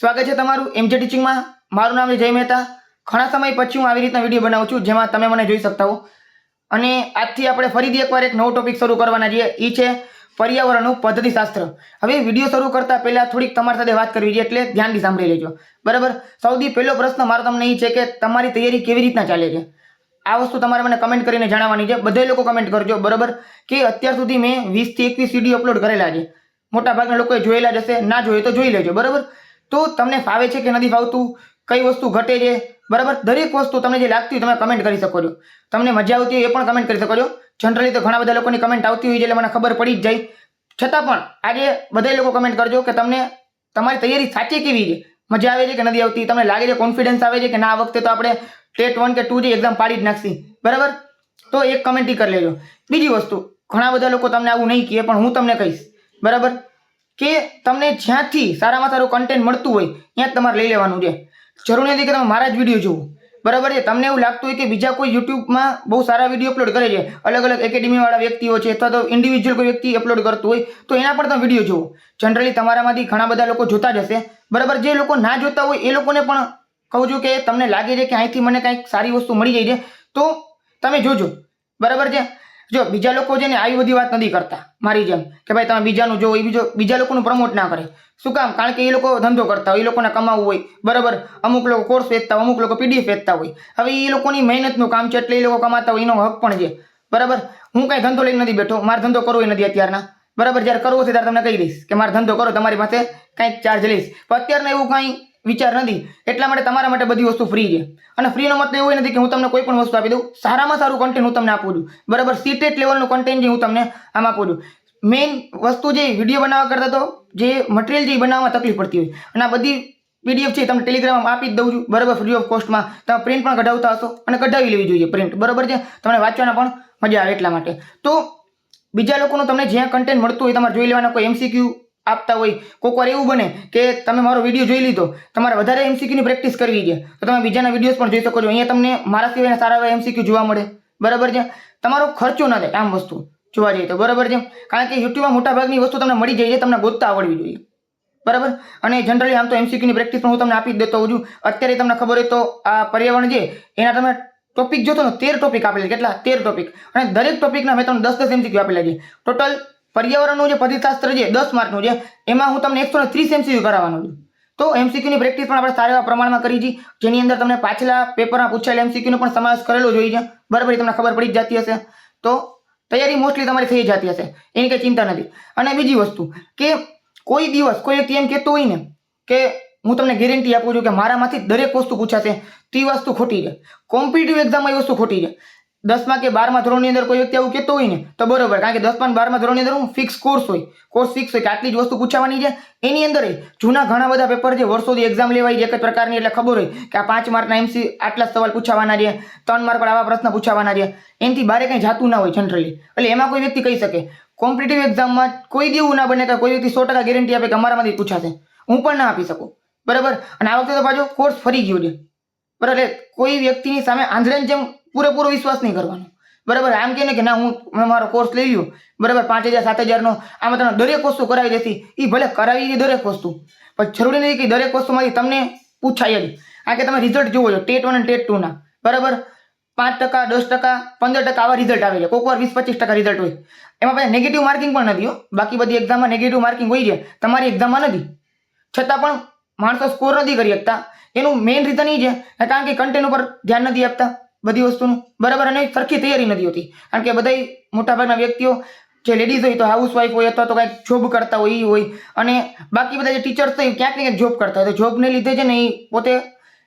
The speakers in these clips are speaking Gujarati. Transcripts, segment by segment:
સ્વાગત છે તમારું એમજે ટીચિંગમાં। મારું નામ છે જય મહેતા। ઘણા સમય પછી હું આવી રીતના વિડીયો બનાવું છું જેમાં તમે મને જોઈ શકતા હો। અને આજથી આપણે ફરીથી એકવાર એક નવો ટોપિક શરૂ કરવાના છીએ, એ છે પર્યાવરણનું પદ્ધતિશાસ્ત્ર। હવે વિડીયો શરૂ કરતા પહેલા થોડીક તમારી સાથે વાત કરવી છે, એટલે ધ્યાનથી સાંભળી લેજો, બરાબર। સૌથી પહેલો પ્રશ્ન મારો તમને એ છે કે તમારી તૈયારી કેવી રીતના ચાલે છે? આ વસ્તુ તમારે મને કમેન્ટ કરીને જણાવવાની છે। બધા લોકો કમેન્ટ કરજો, બરાબર। કે અત્યાર સુધી મેં 20 થી 21 વિડીયો અપલોડ કરેલા છે, મોટાભાગના લોકોએ જોયેલા જ હશે, ના જોઈએ તો જોઈ લેજો, બરાબર। તો તમને ફાવે છે કે નથી ફાવતું, કઈ વસ્તુ ઘટે છે, બરાબર, દરેક વસ્તુ તમને જે લાગતી હોય તમે કમેન્ટ કરી શકો છો। તમને મજા આવતી હોય એ પણ કમેન્ટ કરી શકો છો। જનરલી તો ઘણા બધા લોકોની કમેન્ટ આવતી હોય છે એટલે મને ખબર પડી જ જાય, છતાં પણ આજે બધા લોકો કમેન્ટ કરજો કે તમને તમારી તૈયારી સાચી કેવી છે, મજા આવે છે કે નથી આવતી, તમને લાગે છે કોન્ફિડન્સ આવે છે કે ના આ વખતે તો આપણે ટેટ 1 કે 2 જે એક્ઝામ પાડી જ નાખશી, બરાબર। તો એક કમેન્ટ કરી લેજો। બીજી વસ્તુ, ઘણા બધા લોકો તમને આવું નહીં કહે પણ હું તમને કહીશ, બરાબર, કે તમને જ્યાંથી સારામાં સારું કન્ટેન્ટ મળતું હોય ત્યાં તમારે લઈ લેવાનું છે। જરૂર નથી કે તમે મારા જ વિડીયો જુઓ, બરાબર છે। તમને એવું લાગતું હોય કે બીજા કોઈ યુટ્યુબમાં બહુ સારા વિડીયો અપલોડ કરે છે, અલગ અલગ એકેડેમીવાળા વ્યક્તિઓ છે અથવા તો ઇન્ડિવિજ્યુઅલ કોઈ વ્યક્તિ અપલોડ કરતું હોય તો એના પણ તમે વિડીયો જુઓ। જનરલી તમારામાંથી ઘણા બધા લોકો જોતા જ હશે, બરાબર। જે લોકો ના જોતા હોય એ લોકોને પણ કહું છું કે તમને લાગે છે કે અહીંથી મને કંઈક સારી વસ્તુ મળી જાય છે તો તમે જોજો, બરાબર છે। જો બીજા લોકો છે ને આવી બધી વાત નથી કરતા મારી જેમ કે ભાઈ તમે બીજાનું જો, એ બીજા લોકોનું પ્રમોટ ના કરે। શું કામ? કારણ કે એ લોકો ધંધો કરતા હોય, એ લોકોને કમાવું હોય, બરાબર। અમુક લોકો કોર્સ વેચતા હોય, અમુક લોકો પીડીએફ વેચતા હોય। હવે એ લોકોની મહેનતનું કામ છે એટલે એ લોકો કમાતા હોય, એનો હક પણ છે, બરાબર। હું કઈ ધંધો લઈને નથી બેઠો, મારે ધંધો કરવો નથી અત્યારના, બરાબર। જ્યારે કરવો છે ત્યારે તમને કહી દઈશ કે મારે ધંધો કરો, તમારી પાસે કંઈક ચાર્જ લઈશ, પણ અત્યારના એવું કંઈ વિચાર નથી, એટલા માટે તમારા માટે બધી વસ્તુ ફ્રી છે। અને ફ્રીનો મતલબ એવું નથી કે હું તમને કોઈ પણ વસ્તુ આપી દઉં, સારામાં સારું કન્ટેન્ટ હું તમને આપું છું, બરાબર। સીટેટ લેવલનું કન્ટેન્ટ જે હું તમને આમ આપું છું। મેઇન વસ્તુ જે વિડીયો બનાવવા કરતા તો જે મટીરિયલ જે બનાવવામાં તકલીફ પડતી હોય, અને આ બધી પીડીએફ છે તમને ટેલિગ્રામમાં આપી જ દઉં છું, બરાબર, ફ્રી ઓફ કોસ્ટમાં। તમે પ્રિન્ટ પણ કઢાવતા હશો અને કઢાવી લેવી જોઈએ પ્રિન્ટ, બરાબર છે, તમને વાંચવાના પણ મજા આવે એટલા માટે। તો બીજા લોકોનું તમને જ્યાં કન્ટેન્ટ મળતું હોય તમારે જોઈ લેવાના। કોઈ એમસીક્યુ આપતા હોય, કોઈક વાર એવું બને કે તમે મારો વિડીયો જોઈ લીધો, તમારે વધારે એમસીક્યુની પ્રેક્ટિસ કરવી છે તો તમે બીજાના વિડીયોઝ પણ જોઈ શકો છો। અહીંયા તમને મારા સિવાયના સારા એવા એમસીક્યુ જોવા મળે, બરાબર છે। તમારો ખર્ચો ના થાય આમ વસ્તુ જોવા જઈએ તો, બરાબર છે। કારણ કે યુટ્યુબમાં મોટાભાગની વસ્તુ તમને મળી જાય છે, તમને ગોતતા આવડવી જોઈએ, બરાબર। અને જનરલી આમ તો એમસીક્યુની પ્રેક્ટિસ પણ હું તમને આપી જ દેતો હોઉં છું। અત્યારે તમને ખબર હોય તો આ પર્યાવરણ છે એના તમે ટોપિક જોતો ને 13 ટોપિક આપેલા છે, કેટલા 13 ટોપિક, અને દરેક ટોપિકના મેં તમને 10 એમસીક્યુ આપેલા છે। ટોટલ પર્યાવરણનું જે પદ્ધતિશાસ્ત્ર છે 10 માર્કનું છે, એમાં હું તમને 130 એમસીક્યુ કરાવવાનો છું। તો એમસીક્યુની પ્રેક્ટિસ પણ આપણે સારા એવા પ્રમાણમાં કરી છે, જેની અંદર તમને પાછલા પેપરમાં પૂછાયેલા એમસીક્યુનો પણ સમાવેશ કરેલો જ હોય છે, બરાબર, તમને ખબર પડી જ જતી હશે। તો તૈયારી મોસ્ટલી તમારી થઈ જતી હશે, એની કંઈ ચિંતા નથી। અને બીજી વસ્તુ કે કોઈ દિવસ કોઈ વ્યક્તિ એમ કહેતો હોય ને કે હું તમને ગેરંટી આપું છું કે મારામાંથી દરેક વસ્તુ પૂછાશે, તો એ વસ્તુ ખોટી છે। કોમ્પિટિટિવ એક્ઝામમાં એ વસ્તુ ખોટી છે। 10મા કે 12મા ધોરણની અંદર કોઈ વ્યક્તિ આવું કહેતો હોય ને તો બરોબર, કારણ કે 10મા અને 12મા ધોરણની અંદર હું ફિક્સ કોર્સ હોય, કોર્સ ફિક્સ હોય કે આટલી જ વસ્તુ પૂછવાની છે। એની અંદર જૂના ઘણા બધા પેપર છે, વર્ષોથી એક્ઝામ લેવાય છે એક જ પ્રકારની, એટલે ખબર હોય કે આ 5 માર્કના એમસી આટલા સવાલ પૂછવાના છે, 3 માર્ક પર આવા પ્રશ્ન પૂછવાના છે, એનાથી બારે કંઈ જાતું ના હોય જનરલી। એટલે એમાં કોઈ વ્યક્તિ કહી શકે કોમ્પિટિટિવ એક્ઝામમાં કોઈ દી એવું ના બને કે કોઈ વ્યક્તિ 100% ગેરંટી આપે કે અમારામાંથી પૂછાશે, હું પણ ના આપી શકું, બરાબર। અને આ વખતે તો પાછો કોર્સ ફરી ગયો છે, બરાબર। એટલે કોઈ વ્યક્તિની સામે આંધળાની જેમ પૂરેપૂરો વિશ્વાસ નહીં કરવાનો, બરાબર। આમ કે ને કે ના હું મારો કોર્સ લઈ લ્યો, બરાબર, 5000 7000નો, આમાં તમને દરેક વસ્તુ કરાવી દેતી, એ ભલે કરાવી દે દરેક વસ્તુ, પણ જરૂરી નથી કે દરેક વસ્તુમાંથી તમને પૂછાય જ। કારણ કે તમે રિઝલ્ટ જુઓ છો ટેટ 1 અને ટેટ 2 ના, બરાબર, 5%, 10%, 15% આવા રિઝલ્ટ આવે છે, કોઈક વાર 20-25% રિઝલ્ટ હોય। એમાં પછી નેગેટિવ માર્કિંગ પણ નથી હો, બાકી બધી એક્ઝામમાં નેગેટિવ માર્કિંગ હોય છે, તમારી એક્ઝામમાં નથી, છતાં પણ માણસો સ્કોર નથી કરી શકતા। એનું મેઇન રીઝન એ છે કારણ કે કન્ટેન્ટ ઉપર ધ્યાન નથી આપતા બધી વસ્તુનું, બરાબર, અને સરખી તૈયારી નથી હોતી। કારણ કે બધા મોટાભાગના વ્યક્તિઓ જે લેડીઝ હોય તો હાઉસવાઈફ હોય અથવા તો કંઈક જોબ કરતા હોય એ હોય, અને બાકી બધા જે ટીચર્સ હોય ક્યાંક ને ક્યાંક જોબ કરતા હોય, તો જોબને લીધે છે ને એ પોતે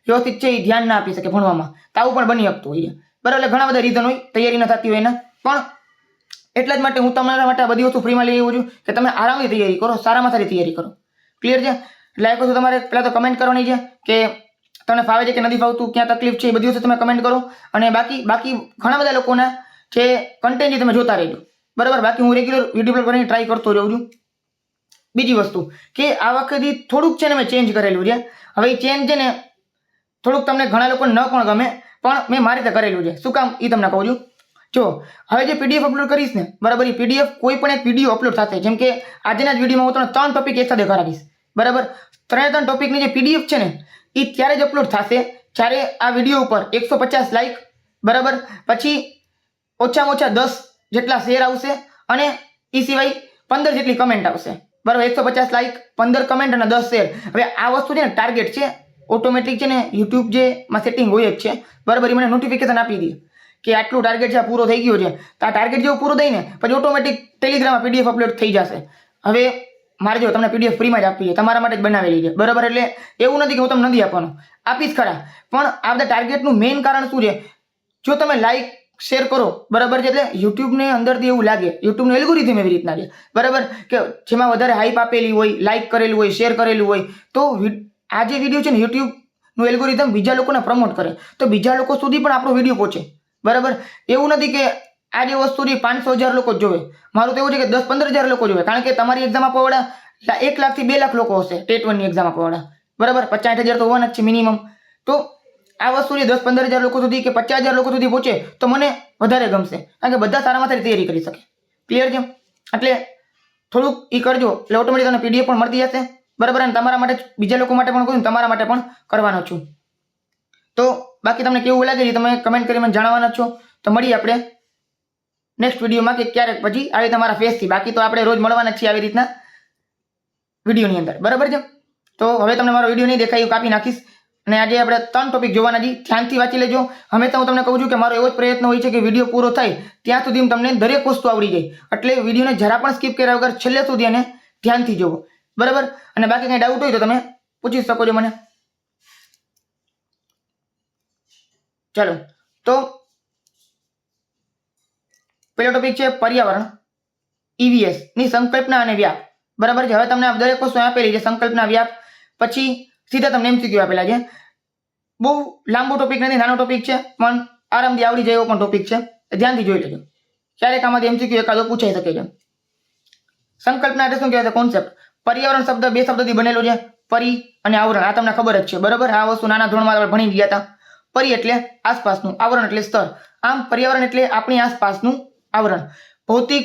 વ્યવસ્થિત છે એ ધ્યાન ના આપી શકે ભણવામાં, તો આવું પણ બની શકતું હોય, બરાબર। એટલે ઘણા બધા રીઝન હોય તૈયારી ન થતી હોય એના, પણ એટલા જ માટે હું તમારા માટે આ બધી વસ્તુ ફ્રીમાં લઈ આવ્યો છું કે તમે આરામથી તૈયારી કરો, સારામાં સારી તૈયારી કરો, ક્લિયર છે। એટલે આ વસ્તુ તમારે પહેલાં તો કમેન્ટ કરવાની છે કે તમને ફાવે છે કે નથી ફાવતું, ક્યાં તકલીફ છે, એ બધી વસ્તુ તમે કમેન્ટ કરો। અને બાકી ઘણા બધા લોકોના જે કન્ટેન્ટ તમે જોતા રહેજો, બરાબર। બાકી હું રેગ્યુલર વિડીયો અપલોડ કરીને ટ્રાય કરતો રહું છું। બીજી વસ્તુ કે આ વખતે થોડુંક છે ને મેં ચેન્જ કરેલું છે। હવે એ ચેન્જ છે ને થોડુંક તમને ઘણા લોકોને ન પણ ગમે, પણ મેં મારી રીતે કરેલું છે। શું કામ એ તમને કહું છું। જો હવે જે પીડીએફ અપલોડ કરીશ ને, બરાબર, એ પીડીએફ કોઈ પણ એક વિડીયો અપલોડ થશે, જેમ કે આજના જ વિડીયોમાં હું તમને 3 ટોપિક એક સાથે કરાવીશ, બરાબર। ત્રણ ટોપિકની જે PDF છે ને એ ત્યારે જ અપલોડ થશે જ્યારે આ વિડીયો ઉપર 150 લાઈક, બરાબર, પછી ઓછામાં ઓછા 10 જેટલા શેર આવશે અને એ સિવાય 15 જેટલી કમેન્ટ આવશે, બરાબર. 150 લાઈક, 15 કમેન્ટ અને 10 શેર. હવે આ વસ્તુ છે ને ટાર્ગેટ છે, ઓટોમેટિક છે ને યુટ્યુબ જે માં સેટિંગ હોય જ છે, બરાબર. એ મને નોટિફિકેશન આપી દે કે આટલું ટાર્ગેટ છે, આ પૂરો થઈ ગયો છે. તો આ ટાર્ગેટ જેવું પૂરું થઈને પછી ઓટોમેટિક ટેલિગ્રામમાં PDF અપલોડ થઈ જશે. હવે મારે જો તમને PDF ફ્રીમાં જ આપવી છે, તમારા માટે જ બનાવેલી છે, બરાબર. એટલે એવું નથી કે હું તમને નથી આપવાનું, આપીશ ખરા, પણ આ બધા ટાર્ગેટનું મેઇન કારણ શું છે? જો તમે લાઈક શેર કરો, બરાબર છે, એટલે યુટ્યુબને અંદરથી એવું લાગે, યુટ્યુબનું એલ્ગોરિધમ એવી રીતના છે, બરાબર, કે જેમાં વધારે હાઈપ આપેલી હોય, લાઈક કરેલું હોય, શેર કરેલું હોય, તો આ જે વિડીયો છે ને યુટ્યુબનું એલ્ગોરિધમ બીજા લોકોને પ્રમોટ કરે, તો બીજા લોકો સુધી પણ આપણો વિડીયો પહોંચે, બરાબર. એવું નથી કે આ જે વસ્તુ 500,000 લોકો જોવે. મારું તો એવું છે કે 10-15,000 લોકો જોવે, કારણ કે તમારી એક્ઝામ આપવાવાળા 1 લાખથી 2 લાખ લોકો હશે, ટેટ 1ની એક્ઝામ આપવાવાળા, બરાબર. 50,000 તો હોવાના જ છે મિનિમમ. તો આ વસ્તુ 10-15,000 લોકો સુધી કે 50,000 લોકો સુધી પહોંચે તો મને વધારે ગમશે, કારણ કે બધા સારામાં સારી તૈયારી કરી શકે. ક્લિયર છે? એટલે થોડુંક એ કરજો, એટલે ઓટોમેટિક તમને PDF પણ મળતી જશે, બરાબર. અને તમારા માટે બીજા લોકો માટે પણ કરું, તમારા માટે પણ કરવાનો છું. તો બાકી તમને કેવું લાગે છે તમે કમેન્ટ કરી મને જણાવવાના છો. તો મળીએ આપણે નેક્સ્ટ વિડીયોમાં કે ક્યારેક પછી આવી તમારા ફેસથી. બાકી તો આપણે રોજ મળવાના છીએ આવી રીતના વિડીયોની અંદર, બરાબર છે. તો હવે તમને મારો વિડીયો નહીં દેખાય, કાપી નાખીશ. અને આજે આપણે 3 ટોપિક જોવાના છે, ધ્યાનથી વાંચી લેજો. હંમેશા હું તમને કહું છું કે મારો એવો જ પ્રયત્ન હોય છે કે વિડીયો પૂરો થાય ત્યાં સુધી તમને દરેક વસ્તુ આવડી જાય, એટલે વિડીયોને જરા પણ સ્કીપ કર્યા વગર છેલ્લે સુધી અને ધ્યાનથી જોવો, બરાબર. અને બાકી કંઈ ડાઉટ હોય તો તમે પૂછી શકો છો મને. ચાલો, તો પહેલો ટોપિક છે પર્યાવરણ, EVS ની સંકલ્પના અને વ્યાપ, બરાબર છે. હવે તમને આ દરેક વસ્તુ આપેલી છે, સંકલ્પના, વ્યાપ, પછી સીધા તમને MCQ આપેલા છે. બહુ લાંબો ટોપિક નથી, નાનો ટોપિક છે, પણ આરામથી આવડી જાય એવો પણ ટોપિક છે. ધ્યાનથી જોઈ લેજો, ક્યારેક આમાંથી MCQ એકાદો પૂછાઈ શકે છે. સંકલ્પના એટલે શું કહેવાય? કોન્સેપ્ટ. પર્યાવરણ શબ્દ 2 શબ્દથી બનેલો છે, પરી અને આવરણ. આ તમને ખબર જ છે, બરાબર. આ વસ્તુ નાના ધોરણમાં આપણે ભણી ગયા હતા. પરી એટલે આસપાસનું, આવરણ એટલે સ્તર. આમ પર્યાવરણ એટલે આપણી આસપાસનું આવરણ. ભૌતિક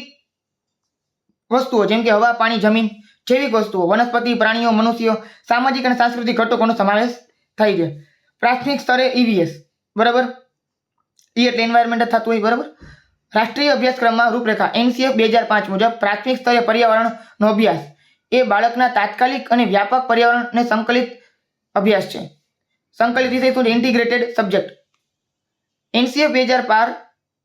વસ્તુઓ જેમ કે હવા, પાણી, જમીન, જૈવિક વસ્તુઓ, વનસ્પતિ, પ્રાણીઓ, મનુષ્યો, સામાજિક અને સાંસ્કૃતિક ઘટકોનો સમાવેશ થાય છે. પ્રાથમિક સ્તરે EVS, બરાબર. E એટલે એન્વાયરમેન્ટ થતું હોય, બરાબર. રાષ્ટ્રીય અભ્યાસક્રમમાં રૂપરેખા NCF 2005 મુજબ પ્રાથમિક સ્તરે પર્યાવરણનો અભ્યાસ એ બાળકના તાત્કાલિક અને વ્યાપક પર્યાવરણને સંકલિત અભ્યાસ છે. સંકલિત વિષય શું છે? Integrated subject. NCF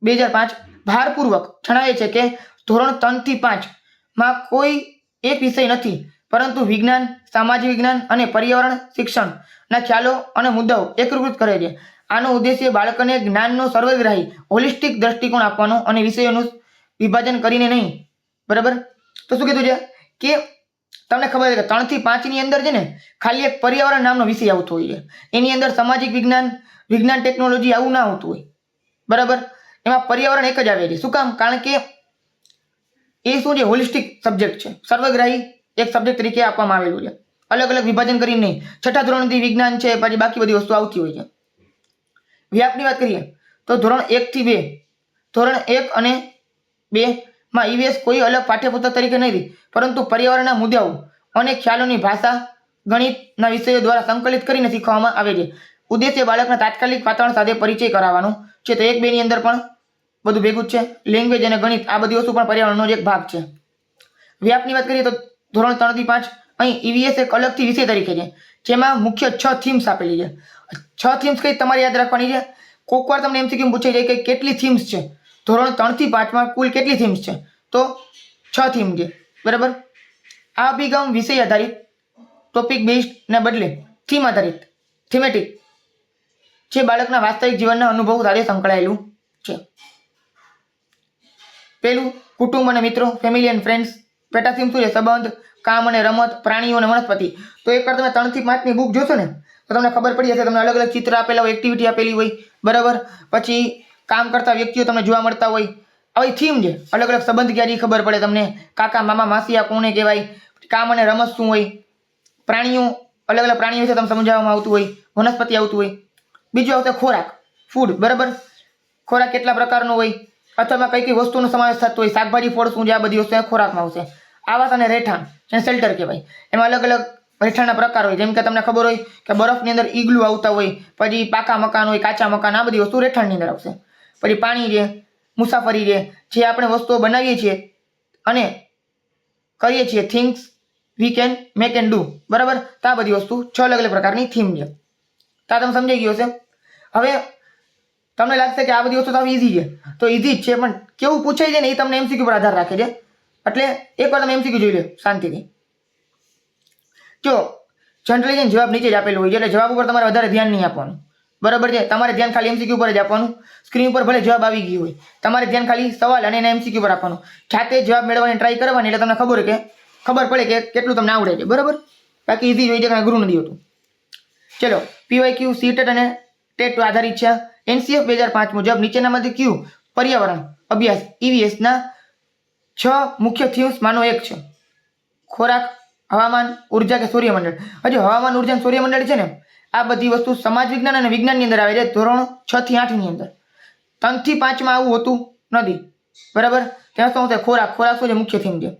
2005 ભારપૂર્વક જણાવે છે કે ધોરણ 3 થી 5 માં કોઈ એક વિષય નથી, પરંતુ વિજ્ઞાન, સામાજિક વિજ્ઞાન અને પર્યાવરણ શિક્ષણના ખ્યાલો અને મુદ્દાઓ એકીકૃત કરે છે. આનો ઉદ્દેશ્ય બાળકોને જ્ઞાનનો સર્વગ્રાહી હોલિસ્ટિક દ્રષ્ટિકોણ આપવાનો અને વિષયોનું વિભાજન કરીને નહીં, બરાબર. તો શું કીધું છે કે તમને ખબર છે કે 3 થી 5 ની અંદર છે ને ખાલી એક પર્યાવરણ નામનો વિષય આવતો હોય છે, એની અંદર સામાજિક વિજ્ઞાન, વિજ્ઞાન ટેકનોલોજી આવું ના આવતું હોય, બરાબર. એમાં પર્યાવરણ એક જ આવે છે. શું કામ? કારણ કે એ શું છે? હોલિસ્ટિક સબ્જેક્ટ છે, સર્વગ્રાહી એક સબ્જેક્ટ તરીકે આપવામાં આવેલું છે, અલગ અલગ વિભાજન કરીને નહીં. 6ઠા ધોરણથી વિજ્ઞાન છે, પછી બાકી બધી વસ્તુ આવતી હોય છે. વ્યાપની વાત કરીએ તો ધોરણ 1 થી 2, ધોરણ 1 અને 2 માં EVS કોઈ અલગ પાઠ્યપુસ્તક તરીકે નથી, પરંતુ પર્યાવરણના મુદ્દાઓ અને ખ્યાલોની ભાષા, ગણિતના વિષયો દ્વારા સંકલિત કરીને શીખવવામાં આવે છે. ઉદ્દેશ્ય બાળકના તાત્કાલિક વાતાવરણ સાથે પરિચય કરાવવાનો છે. તો 1-2 ની અંદર પણ બધું ભેગું જ છે. લેંગ્વેજ અને ગણિત આ બધી વસ્તુ પણ પર્યાવરણનો જ એક ભાગ છે. વ્યાપની વાત કરીએ તો ધોરણ 3 થી 5 અહીં EVS એક અલગથી વિષય તરીકે છે, જેમાં મુખ્ય 6 થીમ્સ આપેલી છે. 6 થીમ્સ કઈ તમારે યાદ રાખવાની છે? કોક વાર તમને MCQ પૂછાઈ જાય કે કેટલી થીમ્સ છે, ધોરણ 3 થી 5 માં કુલ કેટલી થીમ્સ છે? તો 6 થીમ છે, બરાબર. આ અભિગમ વિષય આધારિત, ટોપિક બેઝડ ને બદલે થીમ આધારિત, થીમેટિક જે બાળકના વાસ્તવિક જીવનના અનુભવ સાથે સંકળાયેલું છે. પહેલું કુટુંબ અને મિત્રો, ફેમિલી એન્ડ ફ્રેન્ડ્સ. પેટા થીમ શું છે? સંબંધ, કામ અને રમત, પ્રાણીઓ અને વનસ્પતિ. તો એકવાર તમે 3 થી 5 ની બુક જોશો ને તો તમને ખબર પડી જશે. તમને અલગ અલગ ચિત્ર આપેલા હોય, એક્ટિવિટી આપેલી હોય, બરાબર. પછી કામ કરતા વ્યક્તિઓ તમને જોવા મળતા હોય. આવી થીમ છે. અલગ અલગ સંબંધ ક્યારે ખબર પડે તમને, કાકા, મામા, માસી આ કોને કહેવાય, કામ અને રમત શું હોય, પ્રાણીઓ, અલગ અલગ પ્રાણીઓ વિશે તમને સમજાવવામાં આવતું હોય, વનસ્પતિ આવતું હોય. બીજું આવશે ખોરાક, ફૂડ, બરાબર. ખોરાક કેટલા પ્રકારનો હોય, અથવા કઈ કઈ વસ્તુનો સમાવેશ થતો હોય, શાકભાજી, ફળ શું છે, આ બધી વસ્તુ ખોરાકમાં આવશે. આવાસ અને રહેઠાણ, જેને શેલ્ટર કહેવાય, એમાં અલગ અલગ રહેઠાણના પ્રકાર હોય, જેમ કે તમને ખબર હોય કે બરફની અંદર ઈગલું આવતા હોય, પછી પાકા મકાન હોય, કાચા મકાન, આ બધી વસ્તુ રહેઠાણની અંદર આવશે. પછી પાણી છે, મુસાફરી છે, જે આપણે વસ્તુઓ બનાવીએ છીએ અને કરીએ છીએ, things we can make and do, બરાબર. તો આ બધી વસ્તુ 6 અલગ અલગ પ્રકારની થીમ છે. તો તમે સમજાઈ ગયો હશે. હવે તમને લાગશે કે આ બધી વસ્તુ તો ઈઝી છે, તો ઈઝી જ છે, પણ કેવું પૂછાય છે ને એ તમને એમસીક્યુ પર આધાર રાખે છે. એટલે એકવાર તમે એમસીક્યુ જોઈ લો શાંતિથી. જો જનરલી છે જવાબ નીચે જ આપેલું હોય છે, એટલે જવાબ ઉપર તમારે વધારે ધ્યાન નહીં આપવાનું, બરાબર છે. તમારે ધ્યાન ખાલી એમસીક્યુ પર જ આપવાનું. સ્ક્રીન ઉપર ભલે જવાબ આવી ગયો હોય, તમારે ધ્યાન ખાલી સવાલ અને એના એમસીક્યુ પર આપવાનું. જાતે જવાબ મેળવવાની ટ્રાય કરવાની, એટલે તમને ખબર પડે કે કેટલું તમને આવડે છે, બરાબર. બાકી ઈઝી હોય છે, કાંઈ અઘરું નથી હોતું. ચલો, પીવાયક્યુ સીટેટ અને ટેટ આધારિત છે. એનસીએફ 2005 મુજબ નીચેનામાંથી કયું પર્યાવરણ અભ્યાસ ઈવીએસના 6 મુખ્ય થીમ્સમાંનો એક છે? ખોરાક, હવામાન, ઉર્જા કે સૂર્યમંડળ? હજુ હવામાન, ઉર્જા અને સૂર્યમંડળ છે ને, આ બધી વસ્તુ સમાજ વિજ્ઞાન અને વિજ્ઞાનની અંદર આવે છે, ધોરણ 6 થી 8 ની અંદર. 3 થી 5 માં આવું હોતું નથી, બરાબર. ત્યાં શું છે? ખોરાક શું છે? મુખ્ય થીમ છે.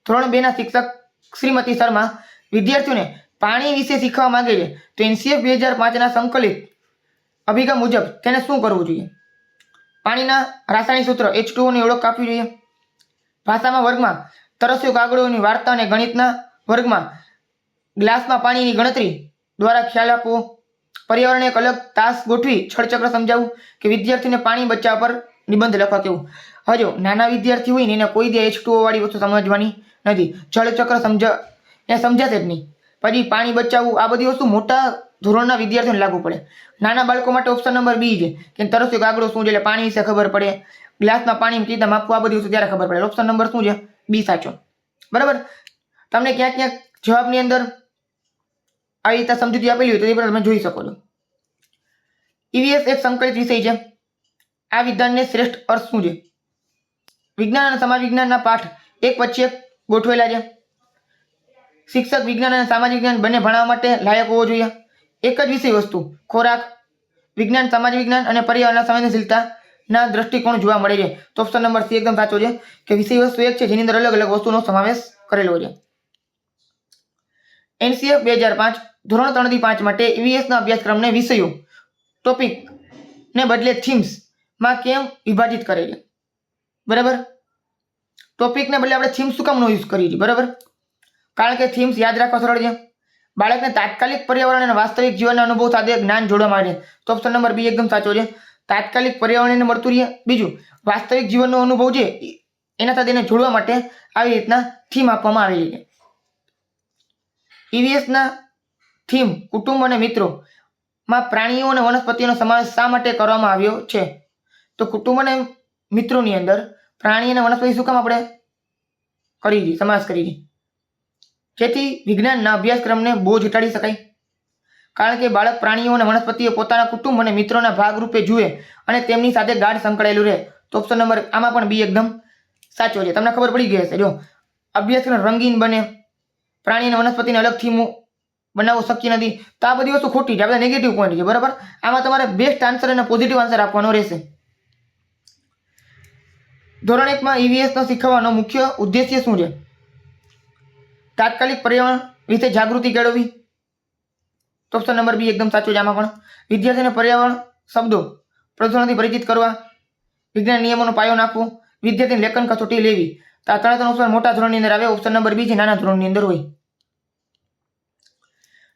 ધોરણ 2 ના શિક્ષક શ્રીમતી શર્મા વિદ્યાર્થીઓને પાણી વિશે શીખવા માંગે છે, તો એનસીએફ 2005 ના સંકલિત અભિગમ મુજબ તેને શું કરવું જોઈએ? પાણીના રાસાયણિક સૂત્ર H2O ની ઓળખ આપવી જોઈએ. ભાષામાં વર્ગમાં તરસ્યો કાગળોની વાર્તા અને ગણિતના વર્ગમાં ગ્લાસમાં પાણીની ગણતરી દ્વારા ખ્યાલ આપવો. પર્યાવરણ એક અલગ તાસ ગોઠવી છળચક્ર સમજાવવું, કે વિદ્યાર્થીને પાણી બચાવવા પર નિબંધ લખવા કેવું? હજો નાના વિદ્યાર્થી હોય ને એને કોઈ દે H2O વાળી વસ્તુ સમજવાની નથી. જળચક્ર સમજાશે જ નહીં. પછી પાણી બચાવવું, આ બધી વસ્તુ મોટા ધોરણના વિદ્યાર્થીઓને લાગુ પડે. નાના બાળકો માટે ઓપ્શન નંબર બી છે કે તરસ્યો કાગડો શું છે, એટલે પાણી વિશે ખબર પડે, ગ્લાસમાં પાણી કીધા માપવું, આ બધી વસ્તુ ત્યારે ખબર પડે. ઓપ્શન નંબર શું છે? બી સાચો, બરાબર. તમને ક્યાંક જવાબની અંદર આવી રીતે સમજૂતી આપેલી હોય તો એ પણ તમે જોઈ શકો છો. ઈવીએસ એક સંકલિત વિષય છે. આ વિધાનને શ્રેષ્ઠ અર્થ શું છે? વિજ્ઞાન અને સમાજ વિજ્ઞાનના પાઠ એક પછી એક ગોઠવેલા છે. શિક્ષક વિજ્ઞાન અને સામાજિક વિજ્ઞાન બંને ભણાવવા માટે લાયક હોવો જોઈએ. એક જ વિષય વસ્તુ ખોરાક, વિજ્ઞાન, સામાજિક વિજ્ઞાન અને પર્યાવરણના સંવેદનશીલતાના દ્રષ્ટિકોણ જોવા મળે છે. તો ઓપ્શન નંબર સી એકદમ સાચો છે કે વિષય વસ્તુ એક છે જેની અંદર અલગ અલગ વસ્તુનો સમાવેશ કરેલો છે. એનસીએફ 2005 ધોરણ 3 થી 5 માટે ઈવીએસના અભ્યાસક્રમને વિષયો ટોપિક ને બદલે થીમ્સ માં કેમ વિભાજિત કરે છે? બરાબર. ટોપિકને બદલે આપણે થીમ્સ શું કામ નો યુઝ કરીએ છીએ? બરાબર. કારણ કે થીમ્સ યાદ રાખવા સરળ છે. બાળકને તાત્કાલિક પર્યાવરણ અને વાસ્તવિક જીવનના અનુભવ સાથે જ્ઞાન જોડવામાં આવે છે. તો ઓપ્શન નંબર બી એકદમ સાચો છે. તાત્કાલિક પર્યાવરણને મળતું રહે, બીજું વાસ્તવિક જીવનનો અનુભવ છે એના સાથે એને જોડવા માટે આવી રીતના થીમ આપવામાં આવેલી છે. ઈવીએસના થીમ કુટુંબ અને મિત્રો માં પ્રાણીઓ અને વનસ્પતિઓનો સમાવેશ શા માટે કરવામાં આવ્યો છે? તો કુટુંબ અને મિત્રોની અંદર પ્રાણી અને વનસ્પતિ શું કામ આપણે સમાવેશ કરી છે? જેથી વિજ્ઞાનના અભ્યાસક્રમને બોજ ઘટાડી શકાય. કારણ કે બાળક પ્રાણીઓ અને વનસ્પતિઓ પોતાના કુટુંબ અને મિત્રોના ભાગરૂપે જુએ અને તેમની સાથે ગાઢ સંકળાયેલું રહે. તો ઓપ્શન નંબર આમાં પણ બી એકદમ સાચો છે. તમને ખબર પડી ગઈ હશે. જો અભ્યાસક્રમ રંગીન બને, પ્રાણી અને વનસ્પતિને અલગ થીમ બનાવવો શક્ય નથી, તો આ બધી વસ્તુ ખોટી છે. આ બધા નેગેટિવ પોઈન્ટ છે, બરાબર. આમાં તમારે બેસ્ટ આન્સર અને પોઝિટિવ આન્સર આપવાનો રહેશે. ધોરણ 1 માં ઈવીએસનો શીખવવાનો મુખ્ય ઉદ્દેશ્ય શું છે? તાત્કાલિક પર્યાવરણ વિશે જાગૃતિ કેળવવી. તો ઓપ્શન નંબર બી એકદમ સાચો છે. આમાં પણ વિદ્યાર્થીઓને પર્યાવરણ શબ્દો પ્રદૂષણથી પરિચિત કરવા, વિજ્ઞાન નિયમોનો પાયો નાખવો, વિદ્યાર્થીને લેખન કસોટી લેવી. તો આ ત્રણ ઓપ્શન મોટા ધોરણની અંદર આવે. ઓપ્શન નંબર બી છે નાના ધોરણની અંદર હોય.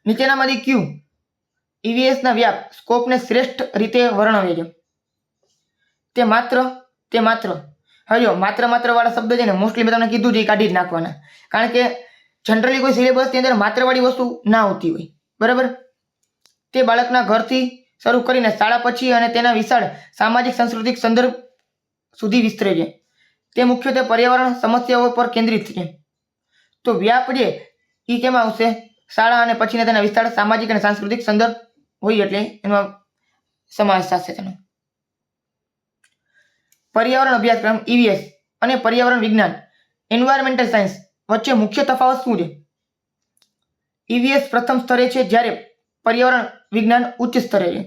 નીચેનામાંથી ક્યુ ઈવીએસના વ્યાપ સ્કોપને શ્રેષ્ઠ રીતે વર્ણવે છે? તે માત્ર હજો માત્ર વાળા શબ્દ છે ને મોસ્ટલી મેં તમને કીધું છે એ કાઢી જ નાખવાના. કારણ કે જનરલી કોઈ સિલેબસની અંદર માત્રવાળી વસ્તુ ના આવતી હોય, બરાબર. તે બાળકના ઘરથી શરૂ કરીને શાળા પછી અને તેના વિશાળ સામાજિક સાંસ્કૃતિક સંદર્ભ સુધી વિસ્તરે છે. તે મુખ્યત્વે પર્યાવરણ સમસ્યાઓ પર કેન્દ્રિત છે. તો વ્યાપ છે એ કેમાં આવશે? શાળા અને પછીના તેના વિસ્તાર સામાજિક અને સાંસ્કૃતિક સંદર્ભ હોય એટલે એનો સમાવેશ થશે તેનો. પર્યાવરણ અભ્યાસક્રમ ઈવીએસ અને પર્યાવરણ વિજ્ઞાન એન્વાયરમેન્ટલ સાયન્સ વચ્ચે મુખ્ય તફાવત શું છે? ઈવીએસ પ્રથમ સ્તરે છે જ્યારે પર્યાવરણ વિજ્ઞાન ઉચ્ચ સ્તરે છે.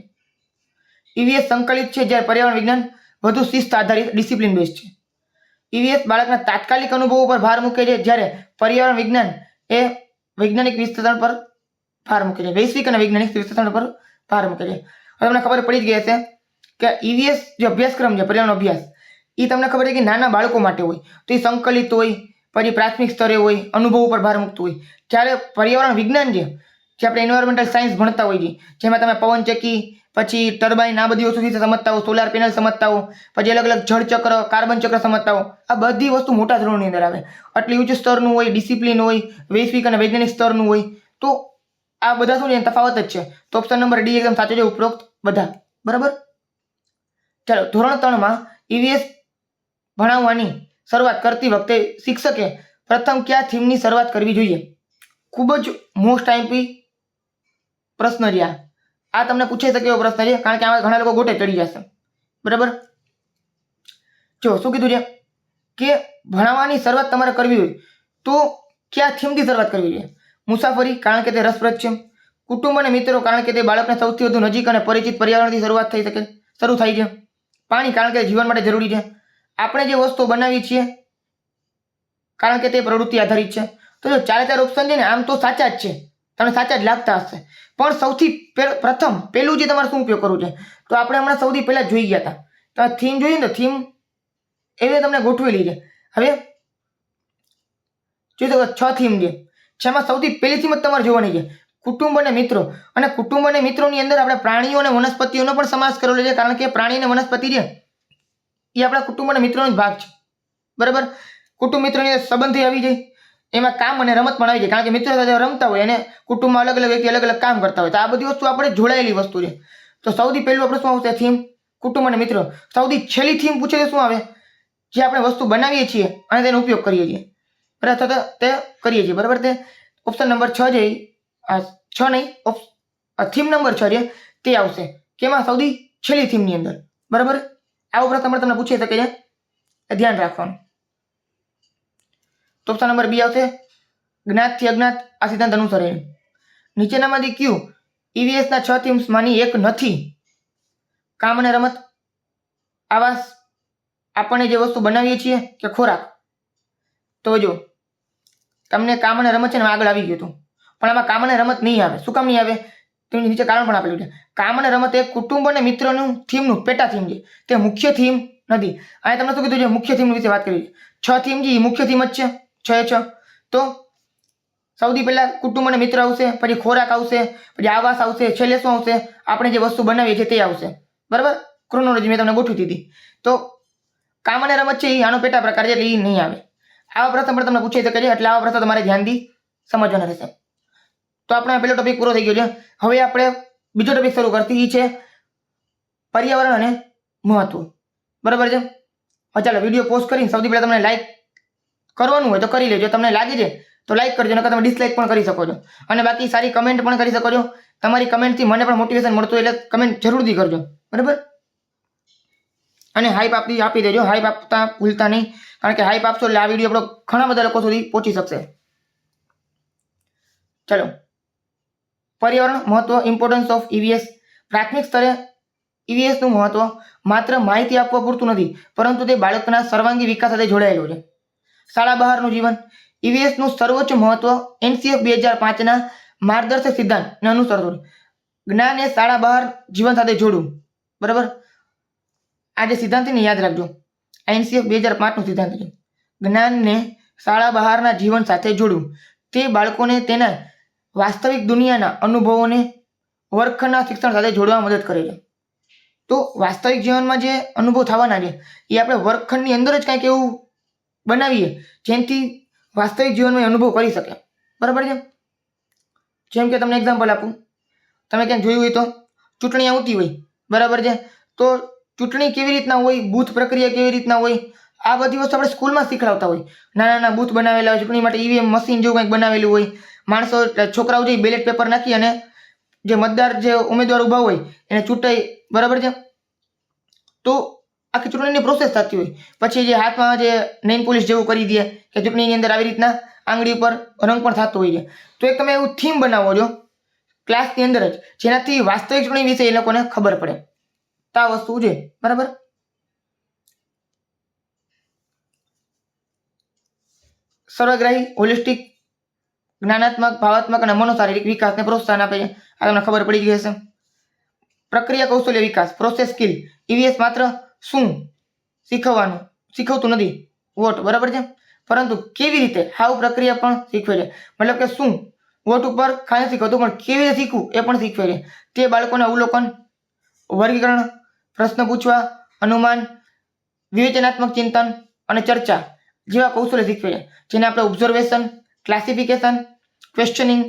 ઈવીએસ સંકલિત છે જ્યારે પર્યાવરણ વિજ્ઞાન વધુ શિસ્ત આધારિત ડિસિપ્લિન બેઝ છે. ઈવીએસ બાળકના તાત્કાલિક અનુભવો પર ભાર મૂકે છે જ્યારે પર્યાવરણ વિજ્ઞાન એ વૈજ્ઞાનિક વિશ્લેષણ પર ભાર મૂકે છે, વૈશ્વિક અને વૈજ્ઞાનિક વિશ્લેષણ પર ભાર મૂકે છે. હવે તમને ખબર પડી જ ગઈ હશે કે ઈવીએસ જે અભ્યાસક્રમ છે, પર્યાવરણ અભ્યાસ, એ તમને ખબર છે કે નાના બાળકો માટે હોય, તો એ સંકલિત હોય, પછી પ્રાથમિક સ્તરે હોય, અનુભવ ઉપર ભાર મૂકતું હોય. જ્યારે પર્યાવરણ વિજ્ઞાન છે, જે આપણે એન્વાયરમેન્ટલ સાયન્સ ભણતા હોઈએ છીએ, જેમાં તમે પવનચક્કી, પછી ટર્બાઇન, આ બધી વસ્તુ વિશે સમજતા હો, સોલાર પેનલ સમજતા હો, પછી અલગ અલગ જળચક્ર, કાર્બન ચક્ર સમજતા હો, આ બધી વસ્તુ મોટા ધોરણની અંદર આવે. આટલી ઉચ્ચ સ્તરનું હોય, ડિસિપ્લિન હોય, વૈશ્વિક અને વૈજ્ઞાનિક સ્તરનું હોય. તો આ બધા શું છે, તફાવત જ છે. તો ઓપ્શન નંબર ડી એકદમ સાચો છે, ઉપરોક્ત બધા. બરાબર. ચાલો, ધોરણ 3માં ઈવીએસ ભણાવવાની શરૂઆત કરતી વખતે શિક્ષકે પ્રથમ કયા થીમની શરૂઆત કરવી જોઈએ? ખૂબ જ મોસ્ટ આઈમ્પી પ્રશ્ન રહ્યા. આ તમને પૂછાઈ શકે એવો પ્રશ્ન છે, કારણ કે આમાં ઘણા લોકો ગોટે ચડી જશે. બરાબર. જો શું કીધું છે કે ભણાવવાની શરૂઆત તમારે કરવી હોય તો કયા થીમથી શરૂઆત કરવી જોઈએ? મુસાફરી, કારણ કે તે રસપ્રદ છે. કુટુંબ અને મિત્રો, કારણ કે તે બાળકને સૌથી વધુ નજીક અને પરિચિત પર્યાવરણથી શરૂ થાય છે. પાણી, કારણ કે જીવન માટે જરૂરી છે. આપણે જે વસ્તુઓ બનાવીએ છીએ, કારણ કે તે પ્રવૃત્તિ આધારિત છે. તો જો 4 ઓપ્શન છે ને, આમ તો સાચા જ છે, તમને સાચા જ લાગતા હશે. પણ સૌથી પહેલું જે તમારે શું ઉપયોગ કરવું છે, તો આપણે હમણાં સૌથી પહેલા જોઈ ગયા હતા. તો આ થીમ જોઈએ ને, તો થીમ એવી તમને ગોઠવેલી છે. હવે જોઈ શકો 6 થીમ છે, જેમાં સૌથી પહેલી થીમ જ તમારે જોવાની છે, કુટુંબ અને મિત્રો. અને કુટુંબ અને મિત્રોની અંદર આપણે પ્રાણીઓ અને વનસ્પતિઓનો પણ સમાવેશ કરેલો છે, કારણ કે પ્રાણી અને વનસ્પતિ છે એ આપણા કુટુંબ અને મિત્રોનો જ ભાગ છે. બરાબર. કુટુંબ મિત્રોની સંબંધી આવી જાય, એમાં કામ અને રમત પણ આવી જાય, કારણ કે મિત્રો સાથે રમતા હોય અને કુટુંબમાં અલગ અલગ વ્યક્તિ અલગ અલગ કામ કરતા હોય, તો આ બધી વસ્તુ આપણે જોડાયેલી વસ્તુ છે. તો સૌથી પહેલું આપણે શું આવશે? થીમ કુટુંબ અને મિત્રો. સૌથી છેલ્લી થીમ પૂછે તો શું આવે? જે આપણે વસ્તુ બનાવીએ છીએ અને તેનો ઉપયોગ કરીએ છીએ, બરાબર, તે કરીએ છીએ. બરાબર. તે ઓપ્શન નંબર 6 છે, આ 6 નહીં, થીમ નંબર 6 છે, તે આવશે. કેમાં? સૌથી છેલ્લી થીમની અંદર. બરાબર. આવો પ્રશ્ન તમને પૂછી શકે છે, ધ્યાન રાખવાનું. તો ઓપ્શન નંબર બી આવશે, જ્ઞાતથી અજ્ઞાત આ સિદ્ધાંત અનુસરે. નીચેનામાંથી કયું ઈવીએસ ના 6 થીમ્સ માની એક નથી? કામ અને રમત, આવાસ, આપણે જે વસ્તુ બનાવીએ છીએ, કે ખોરાક? તો જો તમને કામ અને રમત છે ને આગળ આવી ગયું હતું, પણ આમાં કામ અને રમત નહીં આવે. શું કામ નહીં આવે? તેની નીચે કારણ પણ આપેલું છે. કામ અને રમત એ કુટુંબ અને મિત્રોનું થીમનું પેટા થીમ છે, તે મુખ્ય થીમ નથી. અહીં તમને શું કીધું છે? મુખ્ય થીમ વિશે વાત કરી. 6 થીમ છે, મુખ્ય થીમ જ છે. 6 તો સૌથી પહેલા કુટુંબ અને મિત્ર આવશે, પછી ખોરાક આવશે, પછી આવાસ આવશે, છેલ્લે શું આવશે? આપણે જે વસ્તુ બનાવીએ છીએ તે આવશે. બરાબર. ક્રોનોલોજી મેં તમને ગોઠવી દીધી. તો કામ અને રમત છે એ આનો પેટા પ્રકાર છે, એટલે એ નહીં આવે. આવા પ્રશ્ન પણ તમને પૂછાઈ શકે છે, એટલે આવા પ્રશ્ન તમારે ધ્યાનથી સમજવાના રહેશે. તો આપણે પહેલો ટોપિક પૂરો થઈ ગયો છે. હવે આપણે બીજો ટોપિક શરૂ કરતી, એ છે પર્યાવરણ અને મહત્વ. બરાબર છે. ચાલો વિડીયો પોસ્ટ કરીને સૌથી પહેલા તમને લાઈક કરવાનું હોય તો કરી લેજો. તમને લાગે છે તો લાઈક કરજો, નકર તમે ડિસલાઈક પણ કરી શકો છો. અને બાકી સારી કમેન્ટ પણ કરી શકો છો. તમારી કમેન્ટથી મને પણ મોટિવેશન મળતું, એટલે કમેન્ટ જરૂરથી કરજો. બરાબર. અને હાઈપ આપી દેજો. હાઈપ આપતા ભૂલતા નહીં, કારણ કે હાઈપ આપશો એટલે આ વિડીયો આપણો ઘણા બધા લોકો સુધી પહોંચી શકશે. ચલો, પર્યાવરણ મહત્વ, ઇમ્પોર્ટન્સ ઓફ ઈવીએસ. પ્રાથમિક સ્તરે ઈવીએસ નું મહત્વ માત્ર માહિતી આપવા પૂરતું નથી, પરંતુ તે બાળકના સર્વાંગી વિકાસ સાથે જોડાયેલું છે. શાળા બહારનું જીવન. ઈવીએસ નું સર્વોચ્ચ મહત્વ એનસીએફ 2005ના માર્ગદર્શક સિદ્ધાંતને અનુસરતું. જ્ઞાન એ શાળા બહાર જીવન સાથે જોડવું. બરાબર. આ જે સિદ્ધાંત ને યાદ રાખજો, એનસીએફ 2005 નું સિદ્ધાંત છે. જ્ઞાનને શાળા બહારના જીવન સાથે જોડવું. તે બાળકોને તેના વાસ્તવિક દુનિયાના અનુભવોને વર્ગખંડના શિક્ષણ સાથે જોડવા મદદ કરે છે. તો વાસ્તવિક જીવનમાં જે અનુભવ થવાના છે એ આપણે વર્ગખંડની અંદર જ કંઈક એવું બનાવીએ જેનાથી વાસ્તવિક જીવનમાં અનુભવ કરી શકે. બરાબર છે. જેમ કે તમને એક્ઝામ્પલ આપું, તમે ક્યાંક જોયું હોય તો ચૂંટણી આવતી હોય, બરાબર છે, તો ચૂંટણી કેવી રીતના હોય, બૂથ પ્રક્રિયા કેવી રીતના હોય, આ બધી વસ્તુ આપણે સ્કૂલમાં શીખડાવતા હોય. નાના નાના બૂથ બનાવેલા હોય, ચૂંટણી માટે ઈવીએમ મશીન જેવું કંઈક બનાવેલું હોય, માણસો છોકરાઓ જઈ બેલેટ પેપર નાખી અને જે મતદાર જે ઉમેદવાર ઉભા હોય એને ચૂંટાઈ. બરાબર છે. તો આખી ચૂંટણીની પ્રોસેસ થતી હોય. પછી જે હાથમાં જે નેઇલ પોલિશ જેવું કરી દે કે ચૂંટણીની અંદર આવી રીતના આંગળી ઉપર રંગ પણ થતો હોય છે. તો એક તમે એવું થીમ બનાવો છો ક્લાસની અંદર જ, જેનાથી વાસ્તવિક ચૂંટણી વિશે એ લોકોને ખબર પડે. તો આ વસ્તુ છે. બરાબર. સર્વગ્રાહી, હોલિસ્ટિક જ્ઞાનાત્મક, ભાવાત્મક અને મનોશારીરિક વિકાસને પ્રોત્સાહન આપે છે. આ તમને ખબર પડી ગઈ હશે. પ્રક્રિયા કૌશલ્ય વિકાસ, પ્રોસેસ સ્કિલ. ઈવીએસ માત્ર શું શીખવતું નથી, વોટ, બરાબર છે, પરંતુ કેવી રીતે, હાઉ પ્રક્રિયા પણ શીખવે છે. મતલબ કે શું વોટ ઉપર ખાલી શીખવતું, પણ કેવી રીતે શીખવું એ પણ શીખવે છે. તે બાળકોને અવલોકન, વર્ગીકરણ, પ્રશ્ન પૂછવા, અનુમાન, વિવેચનાત્મક ચિંતન અને ચર્ચા જેવા કૌશલ્ય શીખવે છે, જેને આપણે ઓબ્ઝર્વેશન, ક્લાસિફિકેશન, ક્વેશ્ચનિંગ,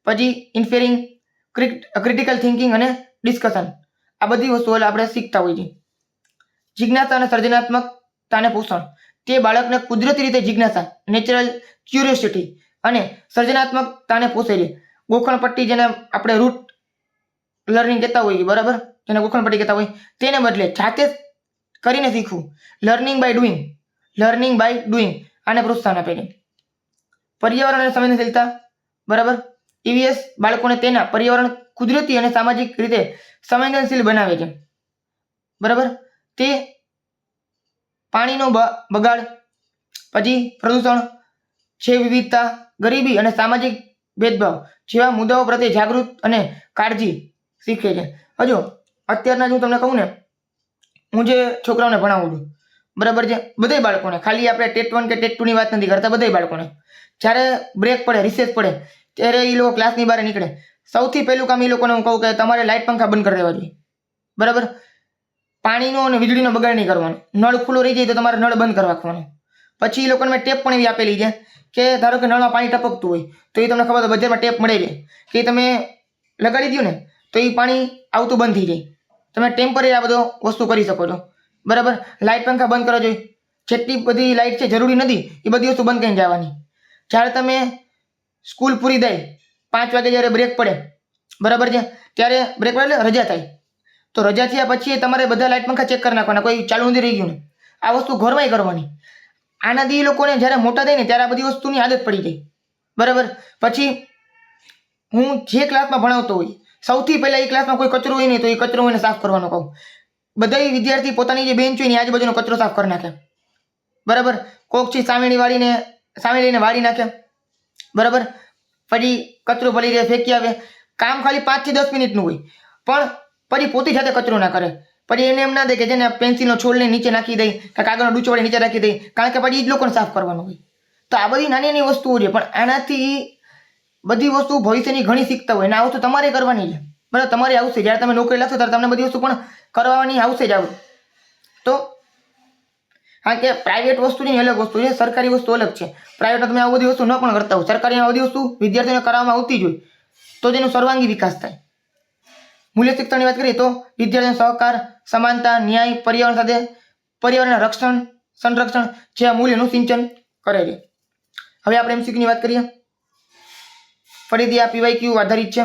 પછી ઇન્ફેરિંગ, ક્રિટિકલ થિંકિંગ અને ડિસ્કશન, આ બધી વસ્તુઓ આપણે શીખતા હોઈએ છીએ. જિજ્ઞાસા અને સર્જનાત્મકતાને પોષણ. તે બાળકને કુદરતી રીતે જિજ્ઞાસા, નેચરલ ક્યુરિયોસિટી અને સર્જનાત્મકતાને પોષે છે. ગોખણપટ્ટી, જેને આપણે રૂટ લર્નિંગ કહેતા હોઈએ, બરાબર, જેને ગોખણપટ્ટી કહેતા હોય, તેને બદલે જાતે કરીને શીખવું, લર્નિંગ બાય ડુઈંગ, આને પ્રોત્સાહન આપે છે. પર્યાવરણ અને સંવેદનશીલતા, બરાબર, ઈવીએસ બાળકોને તેના પર્યાવરણ, કુદરતી અને સામાજિક રીતે સંવેદનશીલ બનાવે છે, બરાબર. તે પાણીનો બગાડ, પછી પ્રદૂષણ, જૈવ વિવિધતા, ગરીબી અને સામાજિક ભેદભાવ જેવા મુદ્દાઓ પ્રત્યે જાગૃત અને કાળજી શીખે છે. હજુ અત્યારના હું તમને કહું ને, હું જે છોકરાઓને ભણાવું છું, બરાબર છે, બધા બાળકોને, ખાલી આપણે ટેટ 1 કે ટેટ 2 ની વાત નથી કરતા, બધા બાળકોને જ્યારે બ્રેક પડે, રિસેસ પડે, ત્યારે એ લોકો ક્લાસની બહાર નીકળે, સૌથી પહેલું કામ એ લોકોને હું કહું કે તમારે લાઇટ પંખા બંધ કરી દેવા જોઈએ, બરાબર. પાણીનો અને વીજળીનો બગાડ નહીં કરવાનો. નળ ખુલ્લો રહી જાય તો તમારે નળ બંધ કરવા રાખવાનો. પછી એ લોકોને મેં ટેપ પણ એવી આપેલી છે કે ધારો કે નળમાં પાણી ટપકતું હોય તો એ તમને ખબર તો બજારમાં ટેપ મળે છે કે તમે લગાડી દો ને તો એ પાણી આવતું બંધ થઈ જાય. તમે ટેમ્પરરી આ બધો વસ્તુ કરી શકો છો, બરાબર. લાઇટ પંખા બંધ કરવા જોઈએ. જેટલી બધી લાઇટ છે જરૂરી નથી એ બધી વસ્તુ બંધ કરીને જવાની. જ્યારે તમે સ્કૂલ પૂરી થાય 5 વાગે જ્યારે બ્રેક પડે, બરાબર છે, ત્યારે બ્રેક પડે એટલે રજા થાય, તો રજા થયા પછી તમારે બધા લાઇટ પંખા ચેક કરી નાખવાના, કોઈ ચાલુ નથી રહી ગયું ને. આ વસ્તુ ઘરમાંય કરવાની. આનાથી એ લોકોને જ્યારે મોટા થાય ને ત્યારે આ બધી વસ્તુની આદત પડી જાય, બરાબર. પછી હું જે ક્લાસમાં ભણાવતો હોય, સૌથી પહેલા એ ક્લાસમાં કોઈ કચરો હોય નહીં તો એ કચરો એને સાફ કરવાનો કહું. બધા વિદ્યાર્થી પોતાની જે બેન્ચ હોય ને આજુબાજુનો કચરો સાફ કરી નાખે, બરાબર. કોક છે સામેણી લઈને વાળી નાખે, બરાબર. પછી કચરો ભરી દે, ફેંકી આવે. કામ ખાલી 5 થી 10 મિનિટનું હોય, પણ પછી પોતે જાતે કચરો ના કરે. પછી એને એમ ના દે કે જેને પેન્સિલનો છોડને નીચે નાખી દઈ કે કાગળનો ડૂચો વડે નીચે રાખી દઈ, કારણ કે પછી એ જ લોકોને સાફ કરવાનું હોય. તો આ બધી નાની નાની વસ્તુઓ છે, પણ આનાથી બધી વસ્તુ ભવિષ્યની ઘણી શીખતા હોય, અને આ વસ્તુ તમારે કરવાની છે, બરાબર. તમારે આવશે જ્યારે તમે નોકરી લાગશો ત્યારે તમને બધી વસ્તુ પણ કરવાની આવશે જ આવશે. તો કારણ કે પ્રાઇવેટ વસ્તુની અલગ વસ્તુ છે, સરકારી વસ્તુ અલગ છે. પ્રાઇવેટમાં તમે આ બધી વસ્તુ ન પણ કરતા હોય, સરકારીમાં આ બધી વસ્તુ વિદ્યાર્થીઓને કરવામાં આવતી જ હોય, તો તેનો સર્વાંગી વિકાસ થાય. મૂલ્ય શિક્ષણની વાત કરીએ તો વિદ્યાર્થીઓને સહકાર, સમાનતા, ન્યાય, પર્યાવરણના સંરક્ષણ જેવા મૂલ્યોનું સિંચન કરે છે. હવે આપણે એમસીક્યુની વાત કરીએ. ફરીથી આ પીવાયક્યુ આધારિત છે.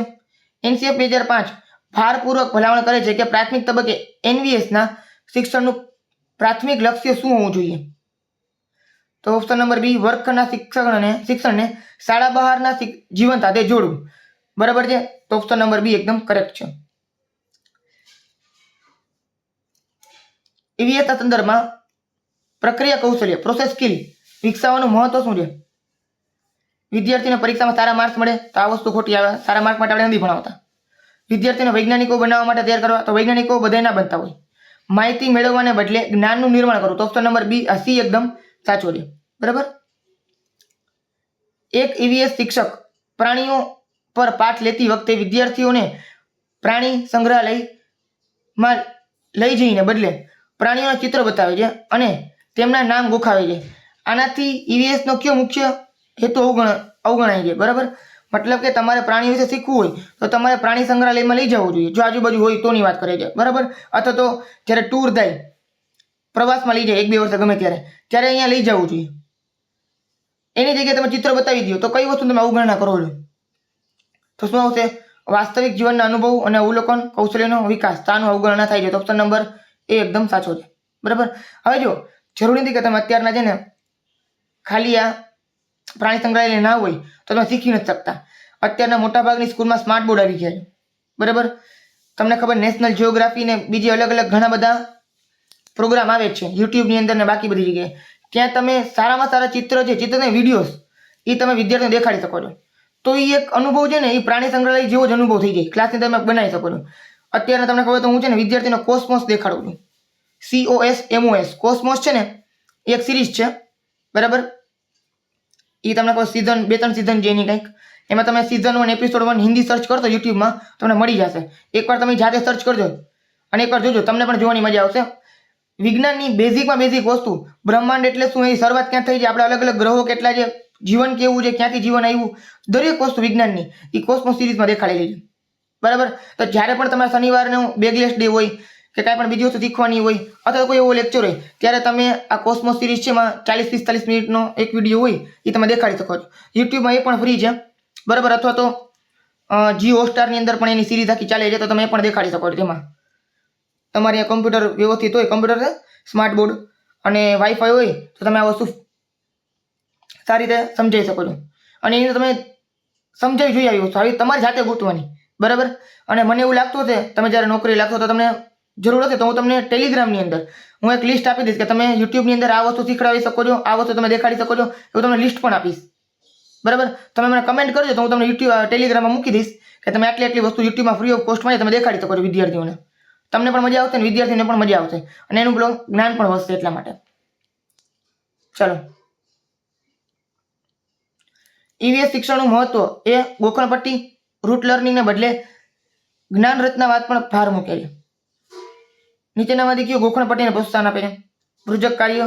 એનસીએફ 2005 ભારપૂર્વક ભલામણ કરે છે કે પ્રાથમિક તબક્કે એનવીએસના શિક્ષણનું પ્રાથમિક લક્ષ્ય શું હોવું જોઈએ? તો ઓપ્શન નંબર બી, વર્ગખંડના શિક્ષણને શાળા બહારના જીવન સાથે જોડવું, બરાબર છે. તો ઓપ્શન નંબર બી એકદમ કરેક્ટ છે. ઈવીએસના સંદર્ભમાં પ્રક્રિયા કૌશલ્ય, પ્રોસેસ સ્કિલ વિકસાવવાનું મહત્વ શું છે? વિદ્યાર્થીને પરીક્ષામાં સારા માર્ક્સ મળે તો આ વસ્તુ ખોટી આવે. સારા માર્ક માટે આપણે નથી ભણાવતા. વિદ્યાર્થીને વૈજ્ઞાનિકો બનાવવા માટે તૈયાર કરવા, તો વૈજ્ઞાનિકો બધા ના બનતા હોય. માહિતી મેળવવાને બદલે જ્ઞાનનું નિર્માણ કરવું, તો ઓપ્શન નંબર બી, આ સી એકદમ સાચો છે, બરાબર. એક ઈવીએસ શિક્ષક પ્રાણીઓ પર પાઠ લેતી વખતે વિદ્યાર્થીઓને પ્રાણી સંગ્રહાલયમાં લઈ જઈને બદલે પ્રાણીઓના ચિત્ર બતાવે છે અને તેમના નામ ગોખાવે છે. આનાથી ઈવીએસનો કયો મુખ્ય હેતુ અવગણાય છે, બરાબર. મતલબ કે તમારે પ્રાણી વિશે શીખવું હોય તો તમારે પ્રાણી સંગ્રહાલયમાં લઈ જવું જોઈએ, જો આજુબાજુ હોય તોની વાત કરે છે, બરાબર. અથવા તો જ્યારે ટૂર થાય, પ્રવાસમાં લઈ જાય 1-2 વર્ષે ગમે ત્યારે અહીંયા લઈ જવું જોઈએ. એની જગ્યાએ તમે ચિત્ર બતાવી દો તો કઈ વસ્તુ તમે અવગણના કરો છો? તો શું આવશે? વાસ્તવિક જીવનના અનુભવ અને અવલોકન કૌશલ્યનો વિકાસ, તાનું અવગણના થાય છે. તો ઓપ્શન નંબર એ એકદમ સાચો છે, બરાબર. હવે જો જરૂરી નથી કે તમે અત્યારના છે ને ખાલી આ પ્રાણી સંગ્રહાલય ના હોય તો તમે શીખી નથી શકતા. અત્યારના મોટાભાગની સ્કૂલમાં સ્માર્ટ બોર્ડ આવી ગયા છે, બરાબર. તમને ખબર નેશનલ જિયોગ્રાફી ને બીજી અલગ અલગ ઘણા બધા પ્રોગ્રામ આવે છે યુટ્યુબની અંદર ને બાકી બધી જગ્યાએ. ત્યાં તમે સારામાં સારા ચિત્રની વિડીયોઝ એ તમે વિદ્યાર્થીઓને દેખાડી શકો છો. તો એ એક અનુભવ છે ને એ પ્રાણી સંગ્રહાલય જેવો જ અનુભવ થઈ જાય. ક્લાસની તમે બનાવી શકો છો. અત્યારે તમને ખબર તો હું છે ને વિદ્યાર્થીનો કોસ્મોસ દેખાડું છું. COSMOS કોસ્મોસ છે ને એ એક સિરીઝ છે, બરાબર. એ તમને કહો સીઝન 2-3 સીઝન છે એની કંઈક. એમાં તમે સીઝન 1 એપિસોડ 1 હિન્દી સર્ચ કરશો યુટ્યુબમાં તમને મળી જશે. એકવાર તમે જાતે સર્ચ કરજો અને એકવાર જોજો, તમને પણ જોવાની મજા આવશે. વિજ્ઞાનની બેઝિકમાં બેઝિક વસ્તુ બ્રહ્માંડ એટલે શું, એ શરૂઆત ક્યાં થઈ છે, આપણે અલગ અલગ ગ્રહો કેટલા છે, જીવન કેવું છે, ક્યાંથી જીવન આવ્યું, દરેક વસ્તુ વિજ્ઞાનની એ કોસ્મોસ સિરીઝમાં દેખાડેલી છે, બરાબર. તો જ્યારે પણ તમારે શનિવારનો બેગલેસ ડે હોય કે કાંઈ પણ બીજી વસ્તુ શીખવાની હોય અથવા કોઈ એવો લેક્ચર હોય ત્યારે તમે આ કોસ્મોસ સિરીઝ છે એમાં 40-45 મિનિટનો એક વિડીયો હોય એ તમે દેખાડી શકો છો. યુટ્યુબમાં એ પણ ફ્રી છે, બરાબર. અથવા તો જી હોટસ્ટારની અંદર પણ એની સિરીઝ આખી ચાલે છે, તો તમે એ પણ દેખાડી શકો છો. તેમાં તમારે કમ્પ્યુટર વ્યવસ્થિત હોય, કમ્પ્યુટર છે સ્માર્ટ બોર્ડ અને વાઈફાઈ હોય તો તમે આ વસ્તુ સારી રીતે સમજાવી શકો છો. અને એને તમે સમજાવી જોઈએ આવી વસ્તુ, આવી તમારી જાતે ગોતવાની, બરાબર. અને મને એવું લાગતું હશે તમે જ્યારે નોકરી લાગશો તો તમને જરૂર હશે તો હું તમને ટેલિગ્રામની અંદર હું એક લિસ્ટ આપી દઈશ કે તમે યુટ્યુબની અંદર આ વસ્તુ શીખડાવી શકો છો, આ વસ્તુ તમે દેખાડી શકો છો, એવું તમને લિસ્ટ પણ આપીશ, બરાબર. તમે મને કમેન્ટ કરજો તો હું તમને યુટ્યુબ ટેલિગ્રામમાં મૂકી દઈશ કે તમે આટલી વસ્તુ યુટ્યુબમાં ફ્રી ઓફ કોસ્ટમાં તમે દેખાડી શકો છો વિદ્યાર્થીઓને. તમને પણ મજા આવશે અને વિદ્યાર્થીને પણ મજા આવશે અને એનું પેલું જ્ઞાન પણ વધશે એટલા માટે. ચલો, EVS શિક્ષણનું મહત્વ એ ગોખણપટ્ટી રૂટ લર્નિંગને બદલે જ્ઞાન રચનાવાદ પણ ભાર મૂકે છે. નીચેનામાંથી કયું ગોખણપટ્ટીને પ્રોત્સાહન આપે છે? પૃજક કાર્ય,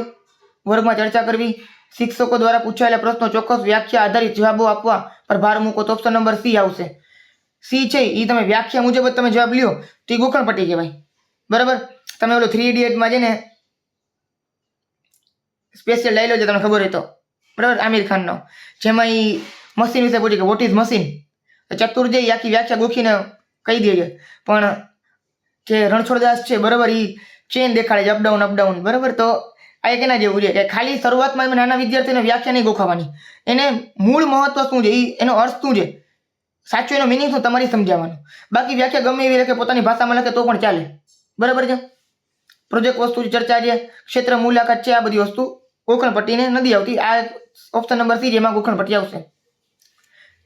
વર્ગમાં ચર્ચા કરવી, શિક્ષકો દ્વારા પૂછાયેલા પ્રશ્નો ચોક્કસ વ્યાખ્યા આધારિત જવાબો આપવા પર ભાર મૂકો. તો ઓપ્શન નંબર C આવશે. C છે એ તમે વ્યાખ્યા મુજબ જ તમે જવાબ લ્યો તો એ ગોખણપટ્ટી કહેવાય, બરાબર. તમે ઓલો 3 ઇડિયટમાં છે ને સ્પેશિયલ ડાયલોગ છે તમને ખબર હોય તો, બરાબર, આમિર ખાનનો, જેમાં એ મશીન વિશે પૂછે કે વોટ ઇઝ મશીન, ચતુર જે આખી વ્યાખ્યા ગોખીને કહી દે છે. પણ જે રણછોડદાસ છે, બરાબર, એ ચેન દેખાડે છે અપડાઉન, બરાબર. તો આ એક એના જેવું છે કે ખાલી શરૂઆતમાં નાના વિદ્યાર્થીને વ્યાખ્યા નહીં ગોખાવાની, એને મૂળ મહત્વ શું છે, એનો અર્થ શું છે, સાચો એનો મિનિંગ શું તમારી સમજાવવાનું. બાકી વ્યાખ્યા ગમે એવી લખે પોતાની ભાષામાં લખે તો પણ ચાલે, બરાબર છે. પ્રોજેક્ટ વસ્તુ ચર્ચા છે, ક્ષેત્ર મુલાકાત છે, આ બધી વસ્તુ ગોખણપટ્ટીને નથી આવતી. આ ઓપ્શન નંબર C જેમાં ગોખણપટ્ટી આવશે.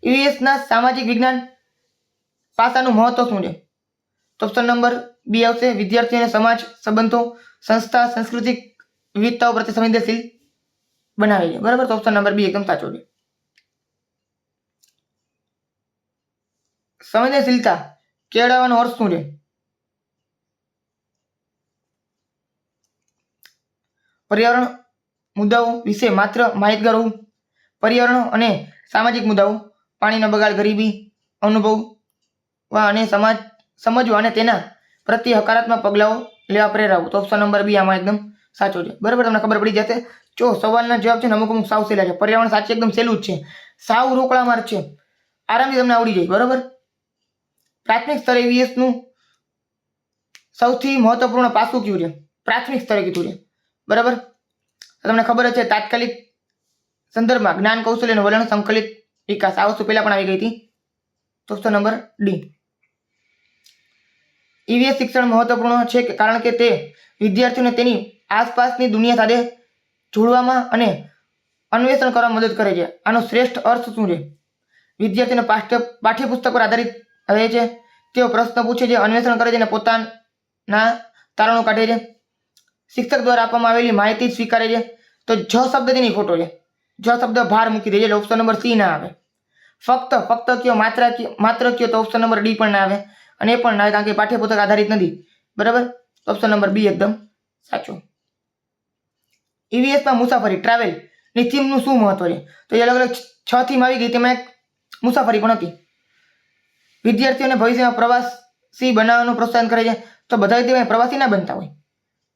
EVS ના સામાજિક વિજ્ઞાન પાસાનું મહત્વ શું છે? તો ઓપ્શન નંબર B આવશે. વિદ્યાર્થીઓને સમાજ, સંબંધો, સંસ્થા, સાંસ્કૃતિક વિવિધતાઓ પ્રત્યે સંવેદનશીલ બનાવે છે, બરાબર. તો ઓપ્શન નંબર B એકદમ સાચો છે. સંવેદનશીલતા કેળવવાનો અર્થ શું છે? પર્યાવરણ મુદ્દાઓ વિશે માત્ર માહિતગાર હોવું, પર્યાવરણ અને સામાજિક મુદ્દાઓ, પાણીનો બગાડ, ગરીબી અનુભવવા અને સમજવા અને તેના પ્રત્યે હકારાત્મક પગલાઓ લેવા પ્રેરાવું. તો ઓપ્શન નંબર B આમાં એકદમ સાચો છે, બરાબર. તમને ખબર પડી જશે. જો સવાલના જવાબ છે ને અમુક સાવ સહેલા છે. પર્યાવરણ સાચી એકદમ સહેલું જ છે, સાવ રોકડા માર્ક છે, આરામથી તમને આવડી જાય, બરાબર. પ્રાથમિક સ્તરે EVS નું સૌથી મહત્વપૂર્ણ પાસું કયું છે? પ્રાથમિક સ્તરે કીધું છે, બરાબર. તમને ખબર જ છે તાત્કાલિક સંદર્ભમાં જ્ઞાન, કૌશલ્ય અને વલણ સંકલિત વિકાસ, આ વસ્તુ પહેલા પણ આવી ગઈ હતી. તો ઓપ્શન નંબર D. EVS શિક્ષણ મહત્વપૂર્ણ છે કારણ કે તે વિદ્યાર્થીઓને તેની આસપાસની દુનિયા સાથે જોડવામાં અને અન્વેષણ કરવામાં મદદ કરે છે. આનો શ્રેષ્ઠ અર્થ શું છે? વિદ્યાર્થીઓને પાઠ્યપુસ્તક પર આધારિત રહે છે, તેઓ પ્રશ્ન પૂછે છે, અન્વેષણ કરે છે અને પોતાના તારણો કાઢે છે. શિક્ષક દ્વારા આપવામાં આવેલી માહિતી સ્વીકારે છે. તો જ શબ્દ તેની ખોટો છે, જ શબ્દ ભાર મૂકી દે છે એટલે ઓપ્શન નંબર C ના આવે. ફક્ત કયો, માત્ર કયો, તો ઓપ્શન નંબર D પણ ના આવે અને એ પણ ના આવે કારણ કે પાઠ્યપુસ્તક આધારિત નથી, બરાબર. ઓપ્શન નંબર B એકદમ સાચો. EVS માં મુસાફરી, ટ્રાવેલ ની થીમનું શું મહત્વ છે? તો એ અલગ અલગ 6 થીમ આવી ગઈ, તેમાં એક મુસાફરી પણ હતી. વિદ્યાર્થીઓને ભવિષ્યમાં પ્રવાસી બનાવવાનું પ્રોત્સાહન કરે છે. તો બધા વિદ્યાર્થીઓ પ્રવાસી ના બનતા હોય.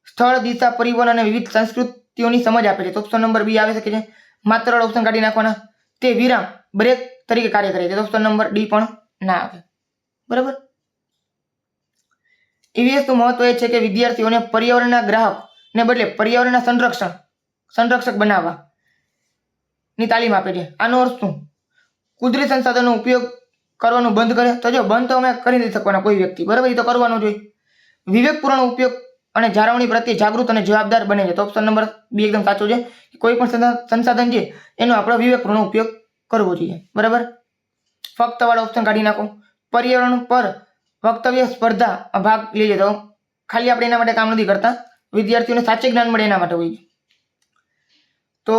સ્થળ, દિશા, પરિવહન અને વિવિધ સંસ્કૃતિઓની સમજ આપે છે. તો ઓપ્શન નંબર B આવી શકે છે. માત્ર ઓપ્શન કાઢી નાખવાના. તે વિરામ બ્રેક તરીકે કાર્ય કરે છે. તો ઓપ્શન નંબર D પણ ના આવે, બરાબર. EVS નું મહત્વ એ છે કે વિદ્યાર્થીઓને પર્યાવરણના ગ્રાહક ને બદલે પર્યાવરણના સંરક્ષક બનાવવા ની તાલીમ આપે છે. આનો અર્થ શું? કુદરતી સંસાધનનો ઉપયોગ કરવાનું બંધ કરે. તો જો બંધ તો અમે કરી નથી શકવાના કોઈ વ્યક્તિ, બરાબર, એ તો કરવાનું જોઈએ. વિવેકપૂર્ણ ઉપયોગ અને જાળવણી પ્રત્યે જાગૃત અને જવાબદાર બને છે. તો ઓપ્શન નંબર B એકદમ સાચો છે. કોઈ પણ સંસાધન છે એનો આપણે વિવેકપૂર્ણ ઉપયોગ કરવો જોઈએ, બરાબર. ફક્તવાળો ઓપ્શન કાઢી નાખો. પર્યાવરણ પર વક્તવ્ય સ્પર્ધા ભાગ લેજે. તો ખાલી આપણે એના માટે કામ નથી કરતા, વિદ્યાર્થીઓને સાચે જ્ઞાન મળે એના માટે હોય છે. તો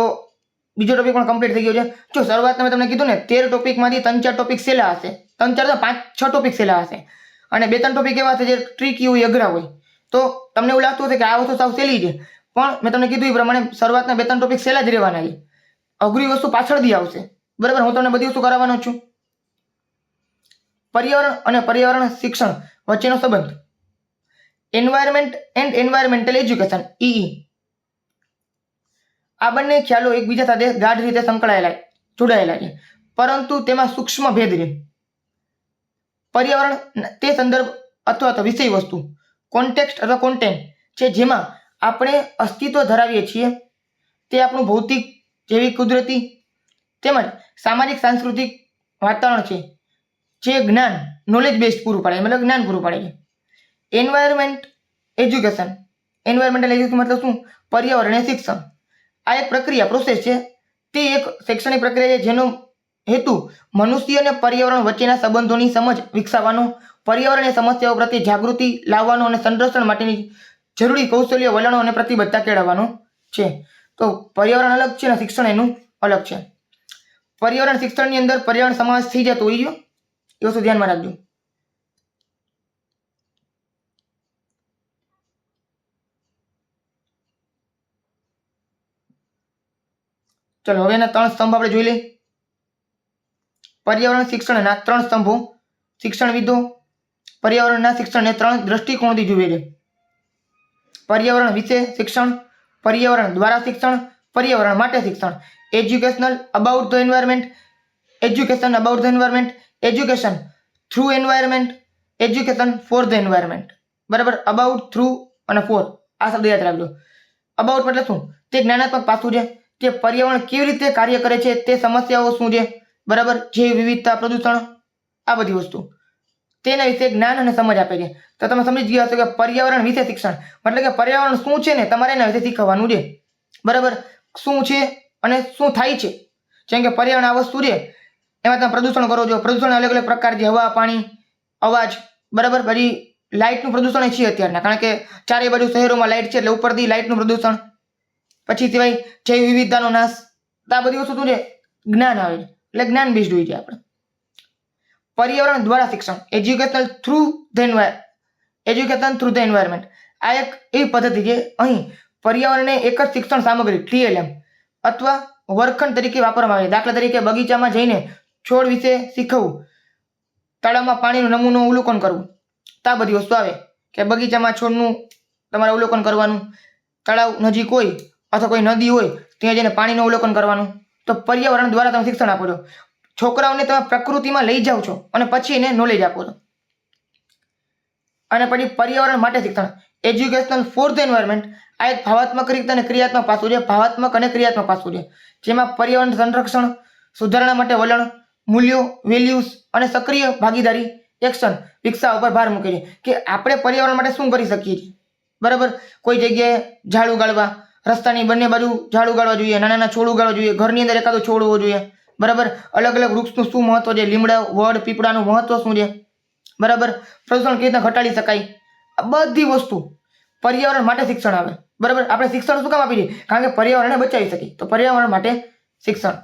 બીજો ટોપિક પણ કમ્પ્લીટ થઈ ગયો છે. જો શરૂઆતમાં મેં તમને કીધું ને 13 ટોપિકમાંથી 3-4 ટોપિક સહેલા હશે, 3-4 તો 5-6 ટોપિક સહેલા હશે, અને 2-3 ટોપિક એવા હશે જે ટ્રિકી હોય, અઘરા હોય. તો તમને એવું લાગતું હશે કે આ વસ્તુ સાવ સહેલી છે, પણ મેં તમને કીધું એ પ્રમાણે શરૂઆતના 2-3 ટોપિક સહેલા જ રહેવાના છે. અઘરી વસ્તુ પાછળથી આવશે. બરાબર, હું તમને બધી વસ્તુ કરાવવાનો છું. પર્યાવરણ અને પર્યાવરણ શિક્ષણ વચ્ચેનો સંબંધ. Environment and environmental education EE. આ બંને ખ્યાલો એકબીજા સાથે ગાઢ રીતે જોડાયેલા છે, પરંતુ તેમાં સૂક્ષ્મ ભેદ છે. પર્યાવરણ તે સંદર્ભ અથવા તો વિષય વસ્તુ, કોન્ટેક્સ્ટ અથવા કોન્ટેન્ટ છે જેમાં આપણે અસ્તિત્વ ધરાવીએ છીએ. તે આપણું ભૌતિક, જૈવિક, કુદરતી તેમજ સામાજિક સાંસ્કૃતિક વાતાવરણ છે જે જ્ઞાન, નોલેજ બેઝ પૂરું પાડે, મતલબ જ્ઞાન પૂરું પાડે છે. એન્વાયરમેન્ટ એજ્યુકેશન, એન્વાયરમેન્ટલ એજ્યુકેશન મતલબ શું? પર્યાવરણીય શિક્ષણ. આ એક પ્રક્રિયા, પ્રોસેસ છે. તે એક શૈક્ષણિક પ્રક્રિયા છે જેનો હેતુ મનુષ્ય અને પર્યાવરણ વચ્ચેના સંબંધોની સમજ વિકસાવવાનો, પર્યાવરણીય સમસ્યાઓ પ્રત્યે જાગૃતિ લાવવાનો અને સંરક્ષણ માટેની જરૂરી કૌશલ્ય, વલણો અને પ્રતિબદ્ધતા કેળવવાનો છે. તો પર્યાવરણ અલગ છે અને શિક્ષણ એનું અલગ છે. પર્યાવરણ શિક્ષણની અંદર પર્યાવરણ સમાવેશ થઈ જતો હોય છે, એ વસ્તુ ધ્યાનમાં રાખજો. ચલો હવે એના 3 સ્તંભ આપણે જોઈ લઈએ. પર્યાવરણ શિક્ષણના 3 સ્તંભો. શિક્ષણવિદો પર્યાવરણના શિક્ષણને 3 દ્રષ્ટિકોણથી જુએ છે. પર્યાવરણ વિશે શિક્ષણ, પર્યાવરણ દ્વારા શિક્ષણ, પર્યાવરણ માટે શિક્ષણ. Educational about the environment, education about the environment, education through environment, education for the environment. બરાબર, અબાઉટ, થ્રુ અને ફોર, આ શબ્દ યાદ રાખજો. અબાઉટ એટલે શું? તે જ્ઞાનાત્મક પાસું છે, તે પર્યાવરણ કેવી રીતે કાર્ય કરે છે, તે સમસ્યાઓ શું છે, બરાબર, જૈવ વિવિધતા, પ્રદૂષણ, આ બધી વસ્તુ તેના વિશે જ્ઞાન અને સમજ આપે છે. તો તમે સમજી ગયા હશો કે પર્યાવરણ વિશે શિક્ષણ એટલે કે પર્યાવરણ શું છે ને તમારે એના વિશે શીખવાનું છે. બરાબર, શું છે અને શું થાય છે. જેમ કે પર્યાવરણ આ વસ્તુ છે, એમાં તમે પ્રદૂષણ કરો છો. પ્રદૂષણ અલગ અલગ પ્રકાર છે, હવા, પાણી, અવાજ. બરાબર, પછી લાઇટનું પ્રદૂષણ છે અત્યારના, કારણ કે ચારે બાજુ શહેરોમાં લાઇટ છે એટલે ઉપરથી લાઇટનું પ્રદૂષણ. પછી સિવાય જૈવ વિવિધતાનો નાશ. આ બધી વસ્તુ શું છે? જ્ઞાન આવે છે, એટલે જ્ઞાન બેઝડ હોય છે આપણે. પર્યાવરણ દ્વારા શિક્ષણ, એજ્યુકેશન થ્રુ ધ એન્વાયરમેન્ટ. આ એક એવી પદ્ધતિ છે અહીં પર્યાવરણને એક જ શિક્ષણ સામગ્રી TLM અથવા વર્ગખંડ તરીકે વાપરવામાં આવે છે. દાખલા તરીકે બગીચામાં જઈને છોડ વિશે શીખવવું, તળાવમાં પાણીનો નમૂનો અવલોકન કરવું. તો આ બધી વસ્તુ આવે કે બગીચામાં છોડનું તમારે અવલોકન કરવાનું, તળાવ નજીક હોય અથવા કોઈ નદી હોય ત્યાં જઈને પાણીનું અવલોકન કરવાનું. તો પર્યાવરણ દ્વારા તમે શિક્ષણ આપો છો. છોકરાઓને તમે પ્રકૃતિમાં લઈ જાઓ છો અને પછી એને નોલેજ આપો છો. અને પછી પર્યાવરણ માટે શિક્ષણ, એજ્યુકેશનલ ફોર ધ એન્વાયરમેન્ટ. આ એક ભાવાત્મક રીતે અને ક્રિયાત્મક પાસું છે, ભાવાત્મક અને ક્રિયાત્મક પાસું છે, જેમાં પર્યાવરણ સંરક્ષણ, સુધારણા માટે વલણ, મૂલ્યો, વેલ્યુઝ અને સક્રિય ભાગીદારી એક્શન વિકસાવવા પર ભાર મૂકે છે કે આપણે પર્યાવરણ માટે શું કરી શકીએ છીએ. બરાબર, કોઈ જગ્યાએ ઝાડ ઉગાડવા, રસ્તાની બંને બાજુ ઝાડ ઉગાડવા જોઈએ, નાના નાના છોડ ઉગાડવા જોઈએ, ઘરની અંદર એકાદો છોડ હોવો જોઈએ. બરાબર, અલગ અલગ વૃક્ષનું શું મહત્વ છે, લીમડા, વડ, પીપળાનું મહત્વ શું છે. બરાબર, પ્રદૂષણ કેવી રીતના ઘટાડી શકાય, આ બધી વસ્તુ પર્યાવરણ માટે શિક્ષણ આવે. બરાબર, આપણે શિક્ષણ શું કામ આપીએ છીએ? કારણ કે પર્યાવરણને બચાવી શકીએ. તો પર્યાવરણ માટે શિક્ષણ.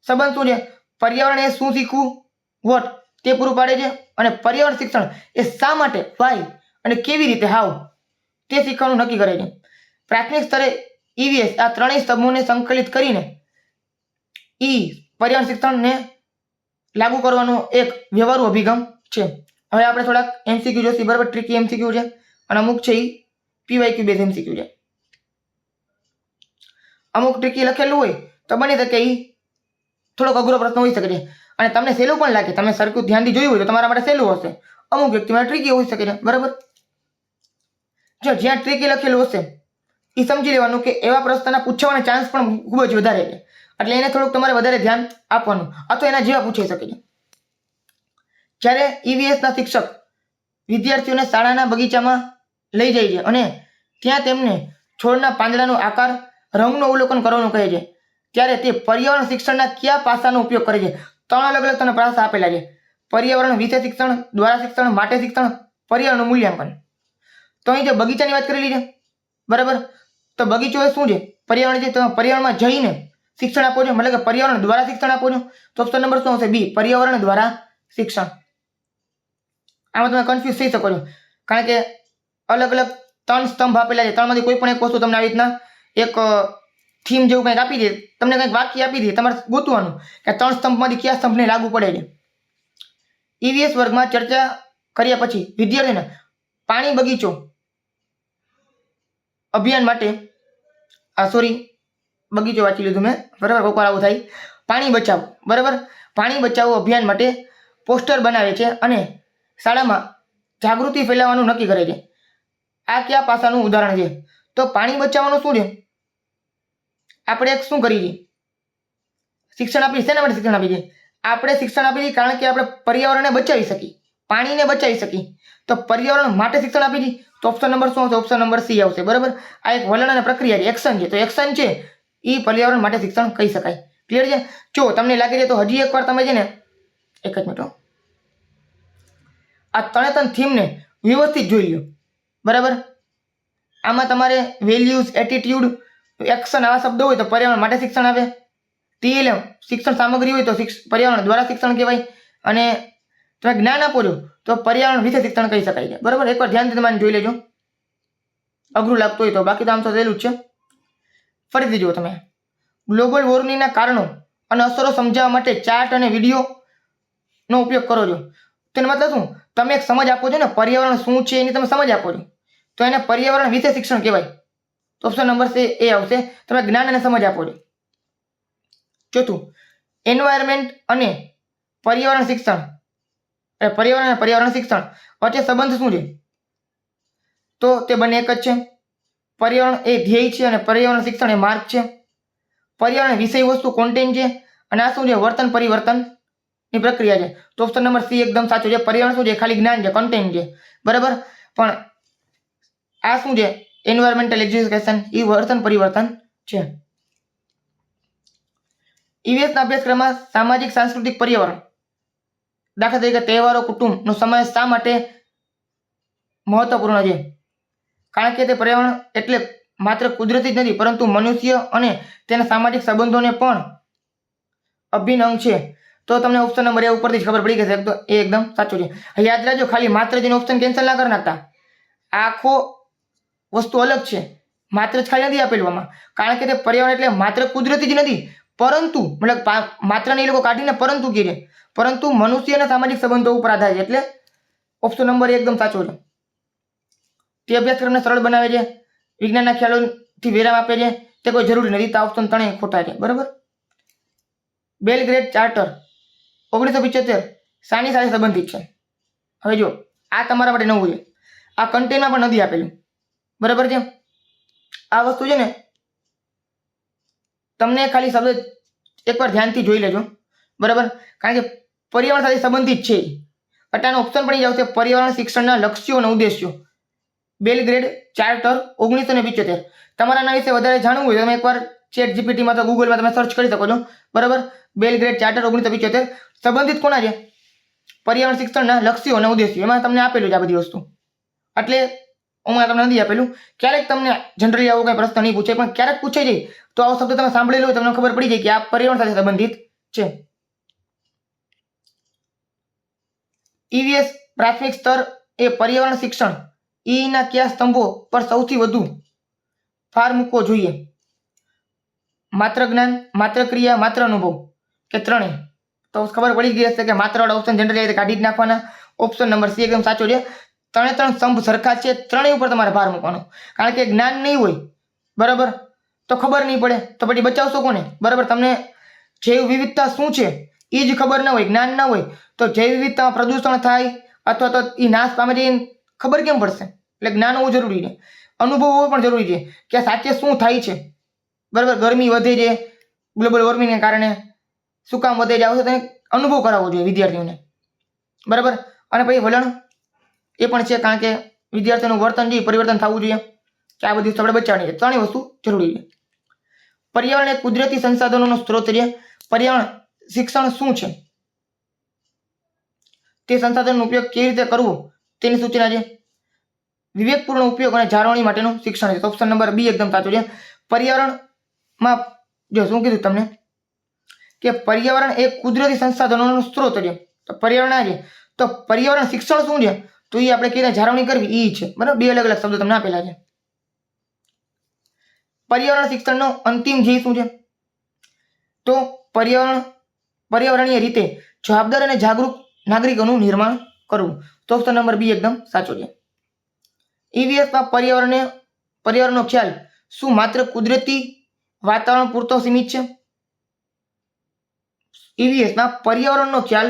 સંબંધ શું છે? પર્યાવરણ એ શું શીખવું, વોટ, તે પૂરું પાડે છે, અને પર્યાવરણ શિક્ષણ એ શા માટે, વાય અને કેવી રીતે, હાવ, તે શીખવાનું નક્કી કરે છે. પ્રાથમિક સ્તરે EVS આ ત્રણેય સ્તંભોને સંકલિત કરીને પર્યાવરણ શિક્ષણને લાગુ કરવાનો એક વ્યવહારુ અભિગમ છે. હવે આપણે થોડાક MCQ જોઈશું. બરાબર, ટ્રિકી MCQ છે અને અમુક છે એ PYQ બેઝ MCQ છે. અમુક ટ્રિકી લખેલું હોય તો બની શકે એ થોડોક અઘરો પ્રશ્ન હોઈ શકે છે, અને તમને સહેલું પણ લાગે. તમે સરખું ધ્યાનથી જોયું હોય તો તમારા માટે સહેલું હશે. અમુક વ્યક્તિ માટે ટ્રિકી હોઈ શકે છે. બરાબર, જો જ્યાં ટ્રિકી લખેલું હશે એ સમજી લેવાનું કે એવા પ્રશ્નના પૂછવાના ચાન્સ પણ ખૂબ જ વધારે છે, એટલે એને થોડુંક તમારે વધારે ધ્યાન આપવાનું, અથવા એના જેવા પૂછાઈ શકે છે. જ્યારે EVS ના શિક્ષક વિદ્યાર્થીઓને શાળાના બગીચામાં લઈ જાય છે અને ત્યાં તેમને છોડના પાંદડાનો આકાર, રંગનું અવલોકન કરવાનું કહે છે, ત્યારે તે પર્યાવરણ શિક્ષણના કયા પાસાનો ઉપયોગ કરે છે? ત્રણ અલગ અલગ તમને પ્રાસ આપેલા છે. પર્યાવરણ વિશે શિક્ષણ, દ્વારા શિક્ષણ, માટે શિક્ષણ, પર્યાવરણનું મૂલ્યાંકન. તો અહીં જે બગીચાની વાત કરેલી છે બરાબર, તો બગીચો એ શું છે? પર્યાવરણ છે. તો પર્યાવરણમાં જઈને શિક્ષણ આપો છો, મતલબ કે પર્યાવરણ દ્વારા શિક્ષણ આપો છો. તો ઓપ્શન નંબર શું આવશે? બી, પર્યાવરણ દ્વારા શિક્ષણ. આમાં તમે કન્ફ્યુઝ થઈ શકો છો, કારણ કે અલગ અલગ 3 સ્તંભ આપેલા છે. ત્રણમાંથી કોઈ પણ એક વસ્તુ તમને આવી રીતના એક થીમ જેવું કંઈક આપી દે, તમને કંઈક વાક્ય આપી દે, તમારે ગોતવાનું કે 3 સ્તંભમાંથી કયા સ્તંભને લાગુ પડે છે. ઈવીએસ વર્ગમાં ચર્ચા કર્યા પછી વિદ્યાર્થીને પાણી બગીચો અભિયાન માટે બગીચો વાંચી લીધું મેં બરાબર, કોક વાર આવું થાય. પાણી બચાવો બરાબર, પાણી બચાવો અભિયાન માટે પોસ્ટર બનાવે છે અને શાળામાં જાગૃતિ ફેલાવવાનું નક્કી કરે છે. આ કયા પાસાનું ઉદાહરણ છે? તો પાણી બચાવવાનું શું છે? આપણે એક શું કરી છે? શિક્ષણ આપી. શેના માટે શિક્ષણ આપી છે? આપણે શિક્ષણ આપી છે કારણ કે આપણે પર્યાવરણને બચાવી શકીએ, પાણીને બચાવી શકીએ. તો પર્યાવરણ માટે શિક્ષણ આપી છે. તો ઓપ્શન નંબર શું આવશે? ઓપ્શન નંબર સી આવશે બરાબર. આ એક વલણ અને પ્રક્રિયા છે, એક્શન છે. તો એક્શન છે એ પર્યાવરણ માટે શિક્ષણ કહી શકાય. ક્લિયર છે? જો તમને લાગે છે તો હજી એકવાર તમે છે ને એક જ મિનિટ, આ 3 થીમને વ્યવસ્થિત જોઈ લો બરાબર. આમાં તમારે વેલ્યુઝ, એટીટ્યુડ, એક્શન આવા શબ્દો હોય તો પર્યાવરણ માટે શિક્ષણ આવે. ટીએલએમ શિક્ષણ સામગ્રી હોય તો પર્યાવરણ દ્વારા શિક્ષણ કહેવાય. અને તમે જ્ઞાન આપો છો તો પર્યાવરણ વિશે શિક્ષણ કહી શકાય છે બરાબર. એકવાર ધ્યાનથી તમારે જોઈ લેજો, અઘરું લાગતું હોય તો. બાકી તો આમ તો સહેલું જ છે. ફરીથી જુઓ તમે. ગ્લોબલ વોર્મિંગના કારણો અને અસરો સમજાવવા માટે ચાર્ટ અને વિડીયોનો ઉપયોગ કરો છો. તેનો મતલબ શું? તમે એક સમજ આપો છો ને, પર્યાવરણ શું છે એની તમે સમજ આપો છો, તો એને પર્યાવરણ વિશે શિક્ષણ કહેવાય. તો ઓપ્શન નંબર એ આવશે. તમે જ્ઞાન અને સમજ આપો છો. ચોથું, એન્વાયરમેન્ટ અને પર્યાવરણ શિક્ષણ, પર્યાવરણ અને પર્યાવરણ શિક્ષણ વચ્ચે સંબંધ શું છે? તો તે બંને એક જ છે. પર્યાવરણ એ ધ્યેય છે અને પર્યાવરણ શિક્ષણ એ માર્ગ છે. પર્યાવરણ વિષય વસ્તુ કોન્ટેન્ટ છે અને આ શું છે? વર્તન પરિવર્તનની પ્રક્રિયા છે. તો ઓપ્શન નંબર સી એકદમ સાચું છે. પર્યાવરણ શું છે? ખાલી જ્ઞાન છે, કન્ટેન્ટ છે બરાબર. પણ આ શું છે? એન્વાયરમેન્ટલ એજ્યુકેશન એ વર્તન પરિવર્તન છે. ઈવીએસના અભ્યાસક્રમમાં સામાજિક સાંસ્કૃતિક પર્યાવરણ, દાખલા તરીકે તહેવારો, કુટુંબનો સમાવેશ શા માટે મહત્વપૂર્ણ છે? કારણ કે તે પર્યાવરણ એટલે માત્ર કુદરતી જ નથી, પરંતુ મનુષ્ય અને તેના સામાજિક સંબંધોને પણ અભિન્ન અંગ છે. તો તમને ઓપ્શન નંબર એ ઉપરથી જ ખબર પડી ગઈ છે, તો એ એકદમ સાચું છે. યાદ રાખજો, ખાલી માત્ર જેનો ઓપ્શન કેન્સલ ના કરી નાખતા. આખો વસ્તુ અલગ છે, માત્ર જ ખાલી નથી આપેલું આમાં. કારણ કે તે પર્યાવરણ એટલે માત્ર કુદરતી જ નથી, પરંતુ મતલબ માત્ર ને એ લોકો કાઢીને પરંતુ કહે છે, પરંતુ મનુષ્ય અને સામાજિક સંબંધો ઉપર આધાર છે. એટલે ઓપ્શન નંબર એકદમ સાચો છે. તે અભ્યાસક્રમને સરળ બનાવે છે, વિજ્ઞાનના ખ્યાલોથી વિરામ આપે છે, તે કોઈ જરૂરી નથી. તો ઓપ્શન 3 ખોટા છે બરાબર. બેલગ્રેડ ચાર્ટર 1975 શાની સાથે સંબંધિત છે? હવે જો આ તમારા માટે નવું છે, આ કન્ટેન્ટમાં પણ નથી આપેલું બરાબર છે. આ વસ્તુ છે ને તમને ખાલી શબ્દ એકવાર ધ્યાનથી જોઈ લેજો બરાબર, કારણ કે પર્યાવરણ સાથે સંબંધિત છે. અટાનો ઓપ્શન પણ આવશે, પર્યાવરણ શિક્ષણના લક્ષ્યો અને ઉદ્દેશ્યો. Belgrade charter 1975. તમારા આના વિશે વધારે જાણવું હોય તમે એકવાર ચેટ જીપીટીમાં તો ગૂગલમાં તમે સર્ચ કરી શકો છો બરાબર. બેલગ્રેડ ચાર્ટર 1975 સંબંધિત કોના છે? પર્યાવરણ શિક્ષણના લક્ષ્યો અને ઉદ્દેશ્યો. એમાં તમને આપેલું છે આ બધી વસ્તુ. એટલે હમણાં તમને નથી આપેલું. ક્યારેક તમને જનરલી આવો કંઈ પ્રશ્ન નહીં પૂછે, પણ ક્યારેક પૂછે છે તો આવો શબ્દ તમે સાંભળેલો હોય તમને ખબર પડી જાય કે આ પર્યાવરણ સાથે સંબંધિત છે. ઈવીએસ પ્રાથમિક સ્તર એ પર્યાવરણ શિક્ષણ ના કયા સ્તંભો પર સૌથી વધુ ભાર મૂકવો જોઈએ? માત્ર જ્ઞાન, માત્ર ક્રિયા, માત્ર અનુભવ કે ત્રણેય? તો ખબર પડી ગઈ હશે કે માત્ર વાળા ઓપ્શન જનરલી રીતે કાઢી જ નાખવાના. ઓપ્શન નંબર સી એકદમ સાચો છે. 3 સ્તંભ સરખા છે, ત્રણેય ઉપર તમારે ભાર મૂકવાનો. કારણ કે જ્ઞાન નહીં હોય બરાબર તો ખબર નહીં પડે, તો પછી બચાવશો કોને બરાબર. તમને જૈવ વિવિધતા શું છે એ જ ખબર ના હોય, જ્ઞાન ના હોય, તો જૈવ વિવિધતામાં પ્રદૂષણ થાય અથવા તો એ નાશ પામે છે ખબર કેમ પડશે? એટલે જ્ઞાન હોવું જરૂરી છે. અનુભવ હોવો પણ જરૂરી છે કે સાચે શું થાય છે બરાબર. ગરમી વધે છે ગ્લોબલ વોર્મિંગને કારણે, શું કામ વધે છે, આવશે તેને અનુભવ કરાવવો જોઈએ વિદ્યાર્થીઓને બરાબર. અને પછી વલણ એ પણ છે, કારણ કે વિદ્યાર્થીઓનું વર્તન જે પરિવર્તન થવું જોઈએ કે આ બધી વસ્તુ આપણે બચાવવાની છે. ત્રણેય વસ્તુ જરૂરી છે. પર્યાવરણ એ કુદરતી સંસાધનોનો સ્ત્રોત છે. પર્યાવરણ શિક્ષણ શું છે? તે સંસાધનનો ઉપયોગ કેવી રીતે કરવો તેની સૂચના છે. વિવેકપૂર્ણ ઉપયોગ અને જાળવણી માટેનું શિક્ષણ છે. ઓપ્શન નંબર બી એકદમ સાચું છે. પર્યાવરણમાં જો શું કીધું તમને કે પર્યાવરણ એ કુદરતી સંસાધનોનો સ્ત્રોત છે. તો પર્યાવરણ છે, તો પર્યાવરણ શિક્ષણ શું છે? તો એ આપણે કેવી રીતે જાળવણી કરવી ઈ છે. બરાબર, બે અલગ અલગ શબ્દો તમને આપેલા છે. પર્યાવરણ શિક્ષણનો અંતિમ ધ્યેય શું છે? તો પર્યાવરણીય રીતે જવાબદાર અને જાગૃત નાગરિકોનું નિર્માણ કરવું. તો ઓપ્શન નંબર બી એકદમ સાચો છે. ઈવીએસમાં પર્યાવરણનો ખ્યાલ શું માત્ર કુદરતી વાતાવરણ પૂરતો સીમિત છે? ઈવીએસમાં પર્યાવરણનો ખ્યાલ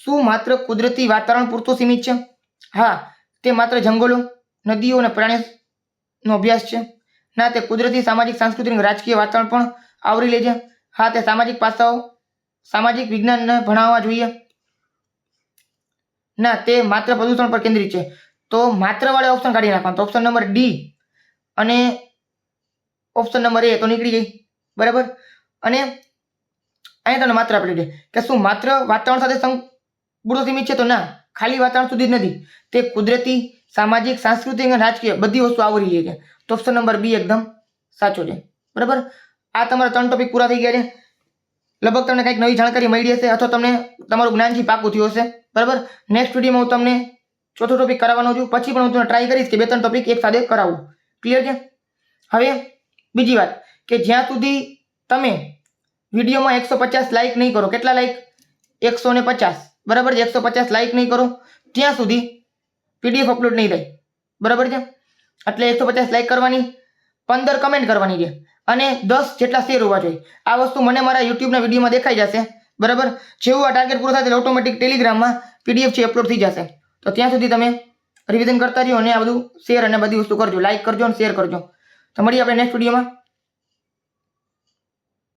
શું માત્ર કુદરતી વાતાવરણ પૂરતો સીમિત છે? હા, તે માત્ર જંગલો, નદીઓ અને પ્રાણીઓનો અભ્યાસ છે. ના, તે કુદરતી, સામાજિક, સાંસ્કૃતિક અને રાજકીય વાતાવરણ પણ આવરી લે છે. હા, તે સામાજિક પાસાઓ, સામાજિક વિજ્ઞાનને ભણાવવા જોઈએ. ના, તે માત્ર પ્રદૂષણ પર કેન્દ્રિત છે. તો માત્ર વાળા ઓપ્શન કાઢી નાખવાનું. તો ઓપ્શન નંબર ડી અને ઓપ્શન નંબર એ તો નીકળી ગઈ. બરાબર. અને અહીંયા તમને માત્ર આપેલું છે કે શું માત્ર વાતાવરણ સાથે પૂરતો સીમિત છે? તો ના, ખાલી વાતાવરણ સુધી જ નથી. તે કુદરતી, સામાજિક, સાંસ્કૃતિક અને રાજકીય બધી વસ્તુ આવરી લે છે. તો ઓપ્શન નંબર બી એકદમ સાચો છે. બરાબર. આ તમારા 3 ટોપિક પૂરા થઈ ગયા છે. લગભગ તમને કંઈક નવી જાણકારી મળી હશે અથવા તમને તમારું જ્ઞાનથી પાકું થયું હશે. બરાબર. નેક્સ્ટ વિડીયોમાં હું તમને ચોથો ટોપિક કરાવવાનો છું. પછી પણ હું તમને ટ્રાય કરીશ કે 2-3 ટોપિક એક સાથે કરાવું. ક્લિયર છે? હવે બીજી વાત કે જ્યાં સુધી તમે વિડીયોમાં 150 લાઈક નહીં કરો, કેટલા લાઈક? 150. બરાબર છે. 150 લાઈક નહીં કરો ત્યાં સુધી પીડીએફ અપલોડ નહીં થાય. બરાબર છે. એટલે 150 લાઈક કરવાની, 15 કમેન્ટ કરવાની છે અને 10 જેટલા શેર હોવા જોઈએ. આ વસ્તુ મને મારા યુટ્યુબના વિડીયોમાં દેખાઈ જશે. બરાબર. જેવું આ ટાર્ગેટ પૂરો થાય એટલે ઓટોમેટિક ટેલિગ્રામમાં પીડીએફ છે અપલોડ થઈ જશે. તો ત્યાં સુધી તમે રિવિઝન કરતા રહ્યો અને આ બધું શેર અને બધી વસ્તુ કરજો. લાઈક કરજો અને શેર કરજો. તો મળીએ આપણે નેક્સ્ટ વિડીયોમાં.